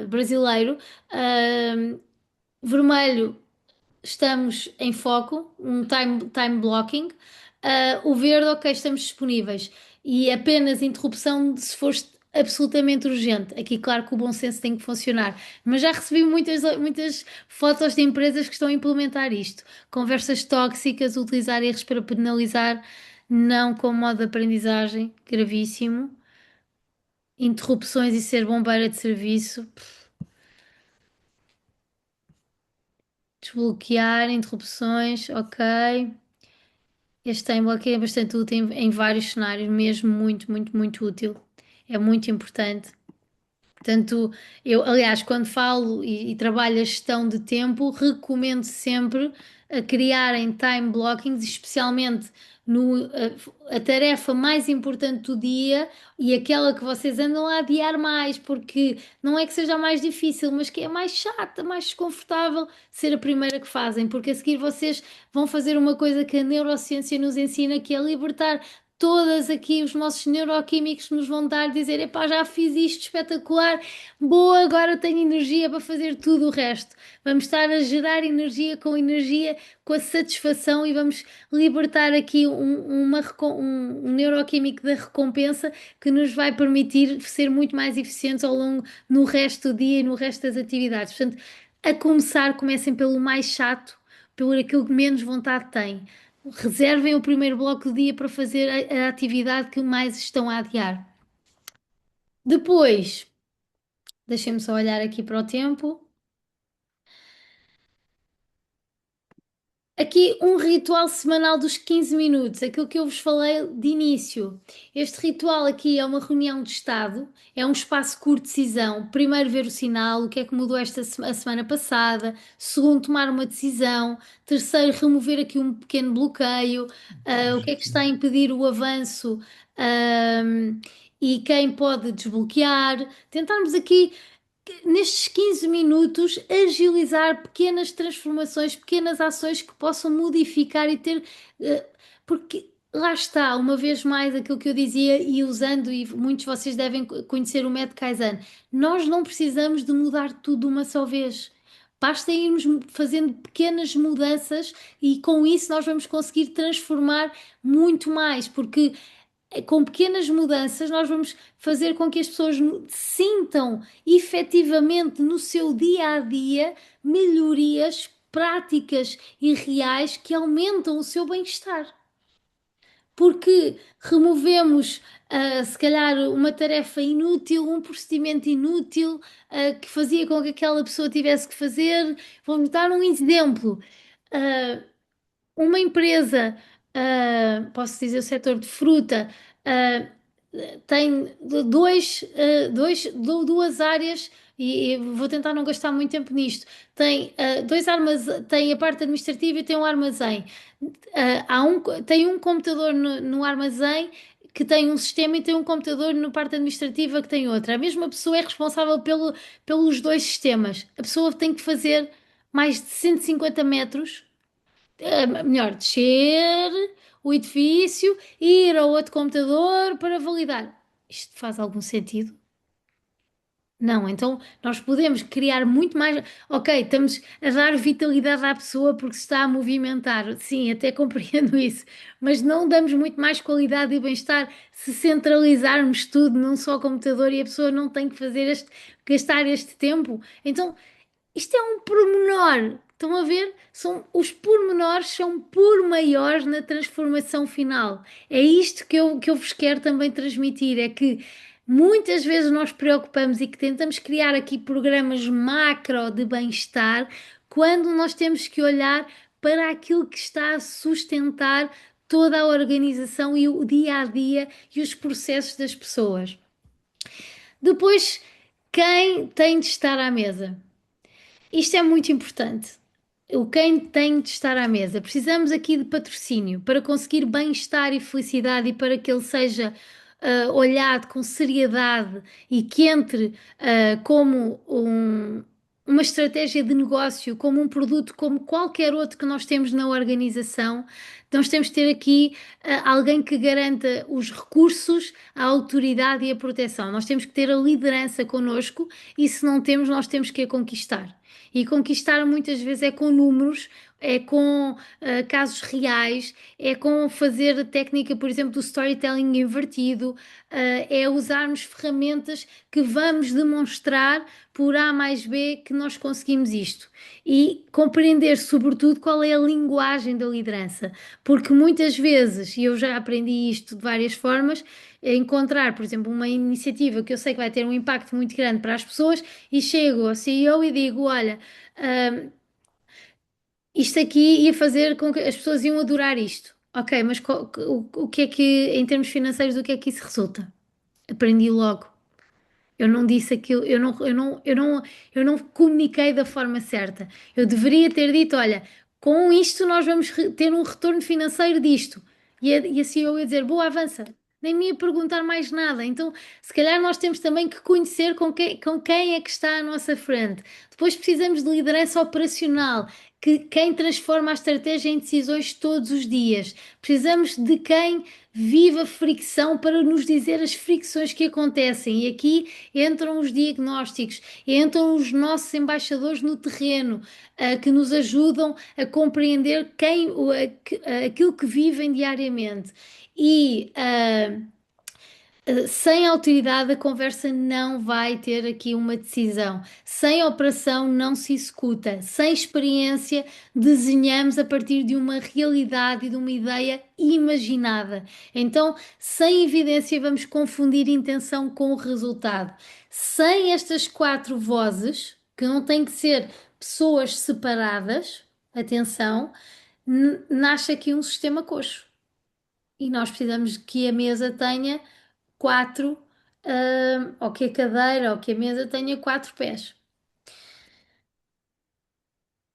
brasileiro. Vermelho estamos em foco, um time blocking. O verde, ok, estamos disponíveis. E apenas interrupção se for absolutamente urgente. Aqui, claro que o bom senso tem que funcionar. Mas já recebi muitas fotos de empresas que estão a implementar isto. Conversas tóxicas, utilizar erros para penalizar, não como modo de aprendizagem, gravíssimo. Interrupções e ser bombeira de serviço. Desbloquear, interrupções, ok. Este time block é bastante útil em vários cenários, mesmo muito, muito, muito útil. É muito importante. Portanto, eu, aliás, quando falo e trabalho a gestão de tempo, recomendo sempre a criarem time blockings, especialmente no, a tarefa mais importante do dia e aquela que vocês andam a adiar mais, porque não é que seja a mais difícil, mas que é mais chata, mais desconfortável ser a primeira que fazem, porque a seguir vocês vão fazer uma coisa que a neurociência nos ensina, que é libertar todas aqui os nossos neuroquímicos nos vão dar, dizer, epá, já fiz isto espetacular, boa, agora tenho energia para fazer tudo o resto. Vamos estar a gerar energia, com a satisfação e vamos libertar aqui um neuroquímico da recompensa que nos vai permitir ser muito mais eficientes ao longo, no resto do dia e no resto das atividades. Portanto, a começar, comecem pelo mais chato, pelo aquilo que menos vontade têm. Reservem o primeiro bloco do dia para fazer a atividade que mais estão a adiar. Depois, deixem-me só olhar aqui para o tempo. Aqui um ritual semanal dos 15 minutos, aquilo que eu vos falei de início. Este ritual aqui é uma reunião de estado, é um espaço curto de decisão. Primeiro ver o sinal, o que é que mudou a semana passada. Segundo, tomar uma decisão. Terceiro, remover aqui um pequeno bloqueio. O que é que está a impedir o avanço, e quem pode desbloquear. Tentarmos aqui nestes 15 minutos, agilizar pequenas transformações, pequenas ações que possam modificar e ter. Porque lá está, uma vez mais, aquilo que eu dizia e usando, e muitos de vocês devem conhecer o método Kaizen, nós não precisamos de mudar tudo de uma só vez. Basta irmos fazendo pequenas mudanças e com isso nós vamos conseguir transformar muito mais, porque com pequenas mudanças, nós vamos fazer com que as pessoas sintam efetivamente no seu dia a dia melhorias práticas e reais que aumentam o seu bem-estar. Porque removemos, se calhar, uma tarefa inútil, um procedimento inútil, que fazia com que aquela pessoa tivesse que fazer. Vou-me dar um exemplo. Uh, uma empresa, posso dizer o setor de fruta, ah, tem duas áreas e vou tentar não gastar muito tempo nisto. Tem dois armazéns, tem a parte administrativa e tem um armazém. Tem um computador no armazém que tem um sistema e tem um computador na parte administrativa que tem outra. A mesma pessoa é responsável pelos dois sistemas. A pessoa tem que fazer mais de 150 metros, melhor, descer o edifício, ir ao outro computador para validar. Isto faz algum sentido? Não, então nós podemos criar muito mais. Ok, estamos a dar vitalidade à pessoa porque se está a movimentar. Sim, até compreendo isso, mas não damos muito mais qualidade e bem-estar se centralizarmos tudo num só computador e a pessoa não tem que gastar este tempo. Então, isto é um pormenor. Estão a ver? Os pormenores são por maiores na transformação final. É isto que eu vos quero também transmitir. É que muitas vezes nós preocupamos e que tentamos criar aqui programas macro de bem-estar, quando nós temos que olhar para aquilo que está a sustentar toda a organização e o dia a dia e os processos das pessoas. Depois, quem tem de estar à mesa? Isto é muito importante. O quem tem de estar à mesa. Precisamos aqui de patrocínio para conseguir bem-estar e felicidade e para que ele seja olhado com seriedade e que entre como uma estratégia de negócio, como um produto, como qualquer outro que nós temos na organização. Nós temos de ter aqui alguém que garanta os recursos, a autoridade e a proteção. Nós temos que ter a liderança connosco e se não temos, nós temos que a conquistar. E conquistar muitas vezes é com números, é com casos reais, é com fazer a técnica, por exemplo, do storytelling invertido, é usarmos ferramentas que vamos demonstrar por A mais B que nós conseguimos isto. E compreender, sobretudo, qual é a linguagem da liderança. Porque muitas vezes, e eu já aprendi isto de várias formas, é encontrar, por exemplo, uma iniciativa que eu sei que vai ter um impacto muito grande para as pessoas e chego ao CEO e digo: olha, isto aqui ia fazer com que as pessoas iam adorar isto. Ok, mas o que é que, em termos financeiros, do que é que isso resulta? Aprendi logo. Eu não disse aquilo, eu não comuniquei da forma certa. Eu deveria ter dito: olha, com isto nós vamos ter um retorno financeiro disto. E assim eu ia dizer: boa, avança. Nem me ia perguntar mais nada. Então, se calhar nós temos também que conhecer com quem é que está à nossa frente. Depois precisamos de liderança operacional, que quem transforma a estratégia em decisões todos os dias. Precisamos de quem vive a fricção para nos dizer as fricções que acontecem. E aqui entram os diagnósticos, entram os nossos embaixadores no terreno, que nos ajudam a compreender aquilo que vivem diariamente. E sem autoridade, a conversa não vai ter aqui uma decisão. Sem operação, não se executa. Sem experiência, desenhamos a partir de uma realidade e de uma ideia imaginada. Então, sem evidência, vamos confundir intenção com o resultado. Sem estas quatro vozes, que não têm que ser pessoas separadas, atenção, nasce aqui um sistema coxo. E nós precisamos que a mesa tenha quatro, ou que a cadeira ou que a mesa tenha quatro pés.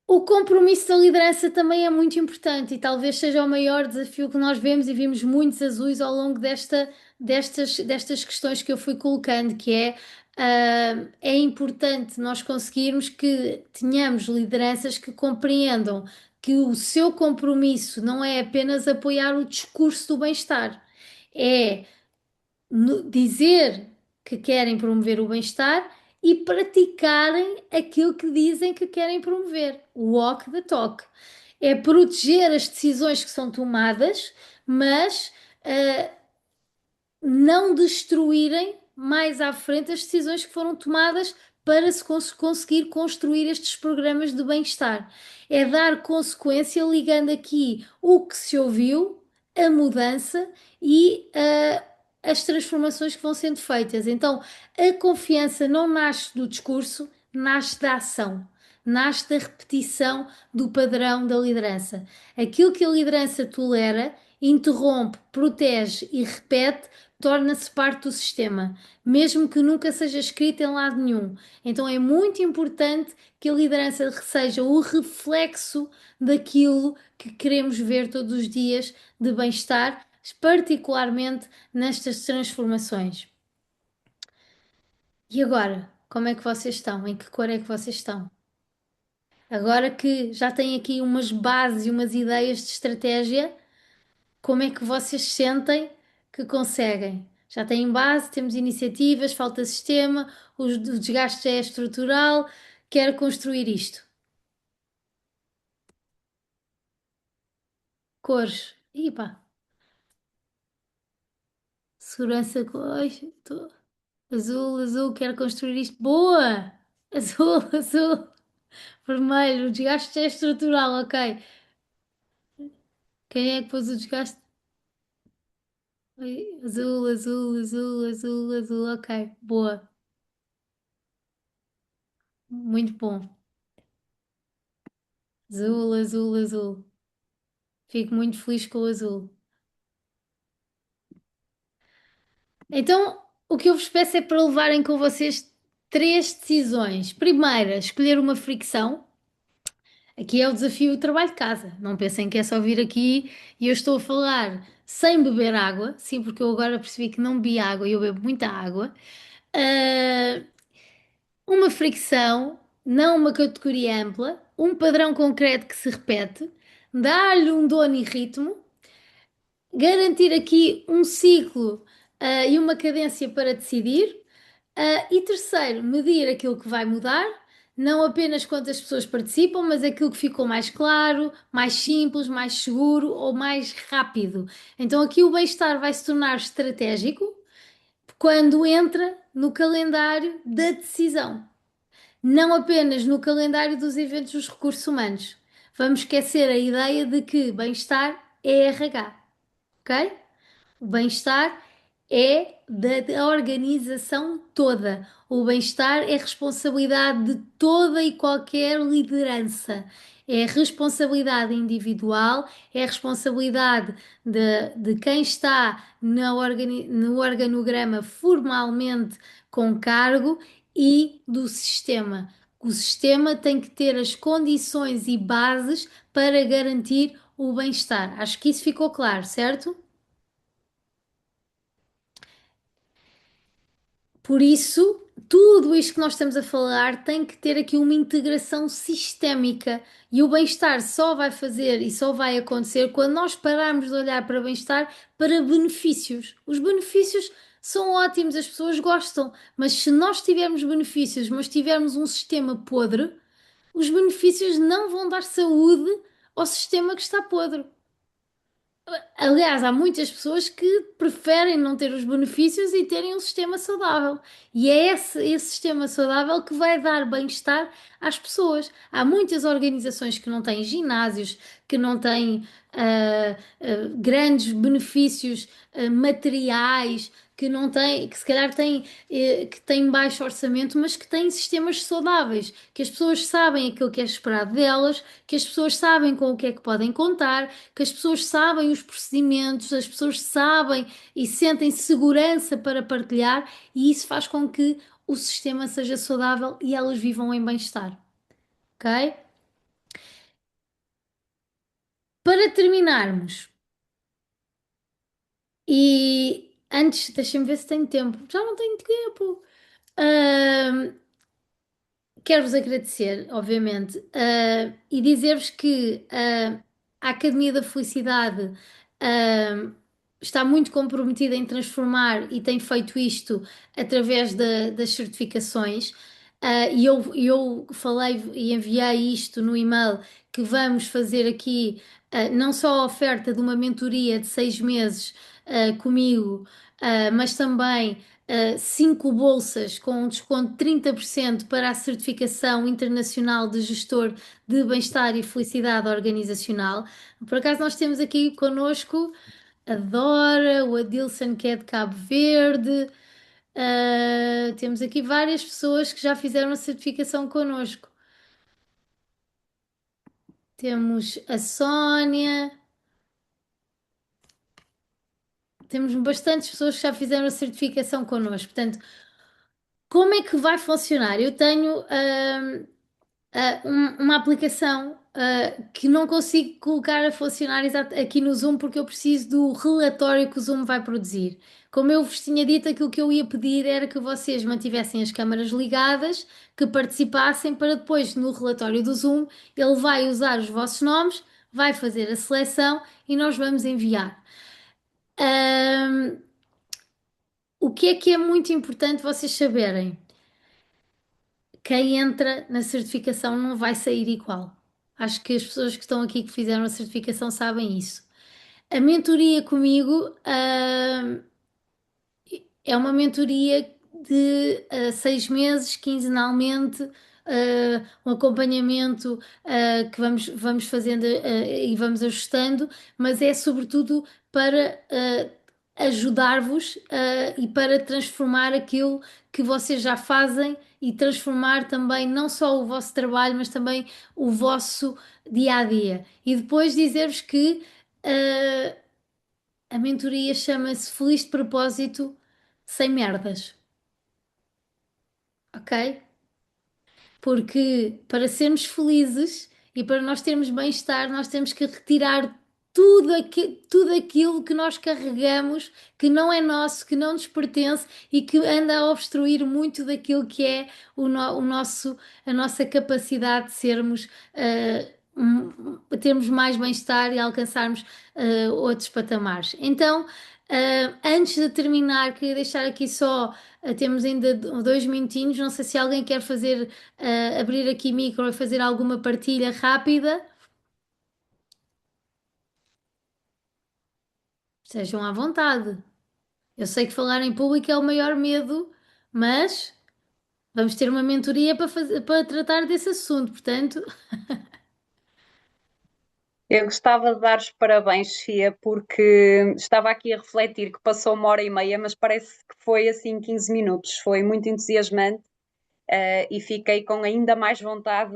O compromisso da liderança também é muito importante e talvez seja o maior desafio que nós vemos e vimos muitos azuis ao longo destas questões que eu fui colocando, que é importante nós conseguirmos que tenhamos lideranças que compreendam que o seu compromisso não é apenas apoiar o discurso do bem-estar, é dizer que querem promover o bem-estar e praticarem aquilo que dizem que querem promover, o walk the talk. É proteger as decisões que são tomadas, mas não destruírem mais à frente as decisões que foram tomadas para se conseguir construir estes programas de bem-estar. É dar consequência ligando aqui o que se ouviu, a mudança e as transformações que vão sendo feitas. Então, a confiança não nasce do discurso, nasce da ação. Nasce da repetição do padrão da liderança. Aquilo que a liderança tolera, interrompe, protege e repete torna-se parte do sistema, mesmo que nunca seja escrito em lado nenhum. Então é muito importante que a liderança seja o reflexo daquilo que queremos ver todos os dias de bem-estar, particularmente nestas transformações. E agora, como é que vocês estão? Em que cor é que vocês estão? Agora que já têm aqui umas bases e umas ideias de estratégia, como é que vocês sentem que conseguem? Já têm base, temos iniciativas, falta sistema, o desgaste já é estrutural, quero construir isto. Cores. Ipa, segurança. Ai, azul, azul, quero construir isto. Boa! Azul, azul. Vermelho, o desgaste já é estrutural, ok. Quem é que pôs o desgaste? Ai, azul, azul, azul, azul, azul, ok. Boa. Muito bom. Azul, azul, azul. Fico muito feliz com o azul. Então, o que eu vos peço é para levarem com vocês três decisões. Primeira, escolher uma fricção. Aqui é o desafio do trabalho de casa. Não pensem que é só vir aqui e eu estou a falar sem beber água. Sim, porque eu agora percebi que não bebi água e eu bebo muita água. Ah, uma fricção, não uma categoria ampla. Um padrão concreto que se repete. Dar-lhe um dono e ritmo, garantir aqui um ciclo, e uma cadência para decidir. E terceiro, medir aquilo que vai mudar, não apenas quantas pessoas participam, mas aquilo que ficou mais claro, mais simples, mais seguro ou mais rápido. Então aqui o bem-estar vai se tornar estratégico quando entra no calendário da decisão, não apenas no calendário dos eventos dos recursos humanos. Vamos esquecer a ideia de que bem-estar é RH, ok? O bem-estar é da organização toda. O bem-estar é responsabilidade de toda e qualquer liderança. É responsabilidade individual, é responsabilidade de quem está no organograma formalmente com cargo e do sistema. O sistema tem que ter as condições e bases para garantir o bem-estar. Acho que isso ficou claro, certo? Por isso, tudo isto que nós estamos a falar tem que ter aqui uma integração sistémica e o bem-estar só vai fazer e só vai acontecer quando nós pararmos de olhar para bem-estar para benefícios. Os benefícios são ótimos, as pessoas gostam, mas se nós tivermos benefícios, mas tivermos um sistema podre, os benefícios não vão dar saúde ao sistema que está podre. Aliás, há muitas pessoas que preferem não ter os benefícios e terem um sistema saudável. E é esse sistema saudável que vai dar bem-estar às pessoas. Há muitas organizações que não têm ginásios, que não têm grandes benefícios materiais, que não têm, que se calhar têm, que têm baixo orçamento, mas que têm sistemas saudáveis, que as pessoas sabem aquilo que é esperado delas, que as pessoas sabem com o que é que podem contar, que as pessoas sabem os procedimentos, as pessoas sabem e sentem segurança para partilhar, e isso faz com que o sistema seja saudável e elas vivam em bem-estar, ok? Para terminarmos, e antes, deixem-me ver se tenho tempo. Já não tenho tempo. Ahm, Quero-vos agradecer, obviamente, e dizer-vos que a Academia da Felicidade ah, está muito comprometida em transformar e tem feito isto através das certificações. E eu falei e enviei isto no e-mail que vamos fazer aqui não só a oferta de uma mentoria de 6 meses comigo, mas também 5 bolsas com um desconto de 30% para a certificação internacional de gestor de bem-estar e felicidade organizacional. Por acaso, nós temos aqui connosco a Dora, o Adilson, que é de Cabo Verde. Temos aqui várias pessoas que já fizeram a certificação connosco. Temos a Sónia, temos bastantes pessoas que já fizeram a certificação connosco. Portanto, como é que vai funcionar? Eu tenho uma aplicação que não consigo colocar a funcionar aqui no Zoom porque eu preciso do relatório que o Zoom vai produzir. Como eu vos tinha dito, aquilo que eu ia pedir era que vocês mantivessem as câmaras ligadas, que participassem para depois, no relatório do Zoom, ele vai usar os vossos nomes, vai fazer a seleção e nós vamos enviar. Ahm, o que é muito importante vocês saberem? Quem entra na certificação não vai sair igual. Acho que as pessoas que estão aqui que fizeram a certificação sabem isso. A mentoria comigo, é uma mentoria de 6 meses, quinzenalmente, um acompanhamento que vamos fazendo e vamos ajustando, mas é sobretudo para ajudar-vos e para transformar aquilo que vocês já fazem e transformar também não só o vosso trabalho, mas também o vosso dia a dia. E depois dizer-vos que a mentoria chama-se Feliz de Propósito sem merdas, ok? Porque para sermos felizes e para nós termos bem-estar, nós temos que retirar tudo aquilo que nós carregamos, que não é nosso, que não nos pertence e que anda a obstruir muito daquilo que é o nosso, a nossa capacidade de sermos, termos mais bem-estar e alcançarmos outros patamares. Então, antes de terminar, queria deixar aqui só. Temos ainda 2 minutinhos. Não sei se alguém quer fazer, abrir aqui micro e fazer alguma partilha rápida. Sejam à vontade. Eu sei que falar em público é o maior medo, mas vamos ter uma mentoria para tratar desse assunto. Portanto, Eu gostava de dar os parabéns, Chia, porque estava aqui a refletir que passou 1 hora e meia, mas parece que foi assim 15 minutos. Foi muito entusiasmante, e fiquei com ainda mais vontade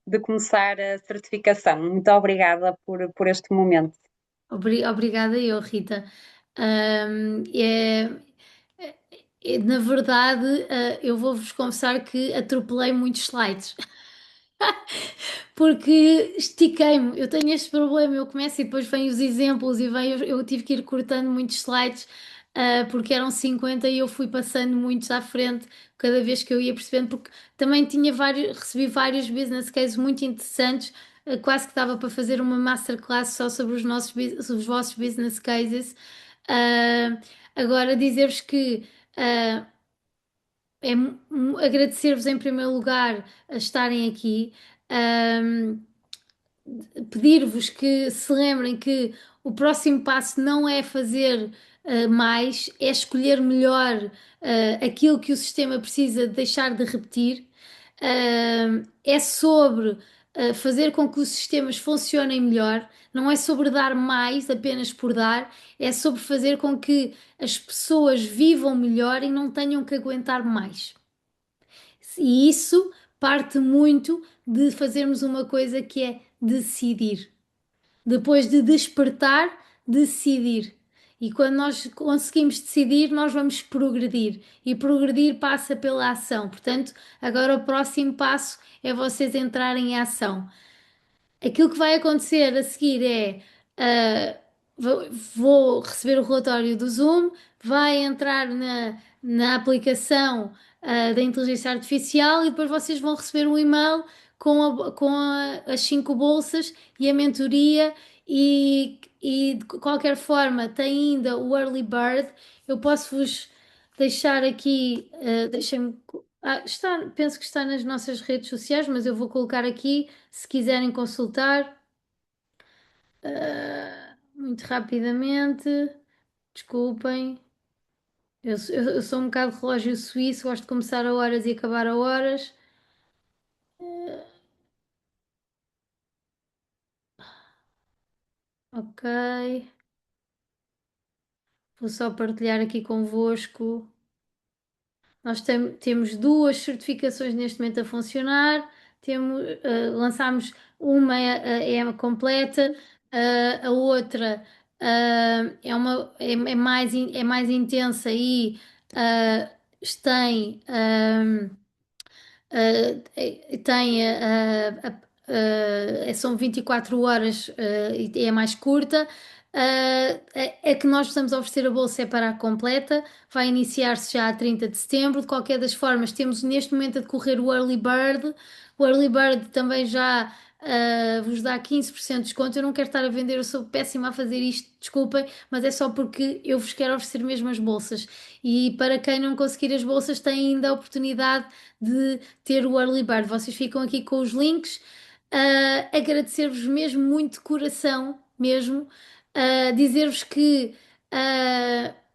de começar a certificação. Muito obrigada por este momento. obrigada eu, Rita. Ahm, é, Na verdade, eu vou-vos confessar que atropelei muitos slides. Porque estiquei-me, eu tenho este problema, eu começo e depois vêm os exemplos e vem, eu tive que ir cortando muitos slides, porque eram 50 e eu fui passando muitos à frente cada vez que eu ia percebendo, porque também tinha recebi vários business cases muito interessantes, quase que dava para fazer uma masterclass só sobre os vossos business cases. Ah, Agora dizer-vos que agradecer-vos em primeiro lugar a estarem aqui. Ahm, Pedir-vos que se lembrem que o próximo passo não é fazer mais, é escolher melhor aquilo que o sistema precisa deixar de repetir. É sobre fazer com que os sistemas funcionem melhor, não é sobre dar mais apenas por dar, é sobre fazer com que as pessoas vivam melhor e não tenham que aguentar mais. E isso parte muito de fazermos uma coisa que é decidir. Depois de despertar, decidir. E quando nós conseguimos decidir, nós vamos progredir. E progredir passa pela ação. Portanto, agora o próximo passo é vocês entrarem em ação. Aquilo que vai acontecer a seguir é vou receber o relatório do Zoom, vai entrar na aplicação da inteligência artificial e depois vocês vão receber um e-mail as 5 bolsas e a mentoria e de qualquer forma tem ainda o Early Bird. Eu posso vos deixar aqui, deixem-me. Penso que está nas nossas redes sociais, mas eu vou colocar aqui se quiserem consultar. Muito rapidamente, desculpem. Eu sou um bocado de relógio suíço, gosto de começar a horas e acabar a horas. Ok, vou só partilhar aqui convosco. Nós temos 2 certificações neste momento a funcionar. Lançámos uma é completa, a outra é mais intensa e tem são 24 horas e é mais curta. É que nós estamos a oferecer a bolsa é para a completa, vai iniciar-se já a 30 de setembro. De qualquer das formas, temos neste momento a decorrer o Early Bird. O Early Bird também já vos dá 15% de desconto. Eu não quero estar a vender, eu sou péssima a fazer isto, desculpem, mas é só porque eu vos quero oferecer mesmo as bolsas. E para quem não conseguir as bolsas, tem ainda a oportunidade de ter o Early Bird. Vocês ficam aqui com os links. Agradecer-vos mesmo muito de coração, mesmo. Dizer-vos que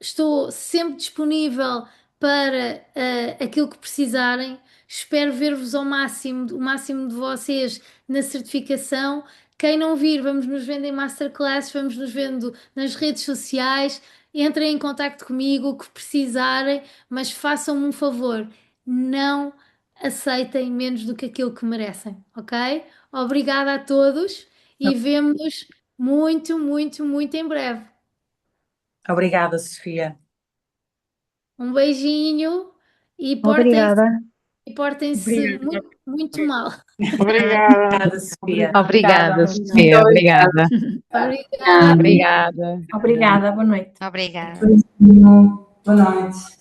estou sempre disponível para aquilo que precisarem. Espero ver-vos o máximo de vocês na certificação. Quem não vir, vamos nos vendo em masterclass, vamos nos vendo nas redes sociais. Entrem em contacto comigo, o que precisarem, mas façam-me um favor, não aceitem menos do que aquilo que merecem, ok? Obrigada a todos e vemo-nos muito, muito, muito em breve. Obrigada, Sofia. Um beijinho e portem-se Obrigada. e portem-se muito, muito mal. Obrigada. Obrigada, Sofia. Obrigada, Sofia. Obrigada. Obrigada. Obrigada. Obrigada. Obrigada, boa noite. Obrigada. Boa noite.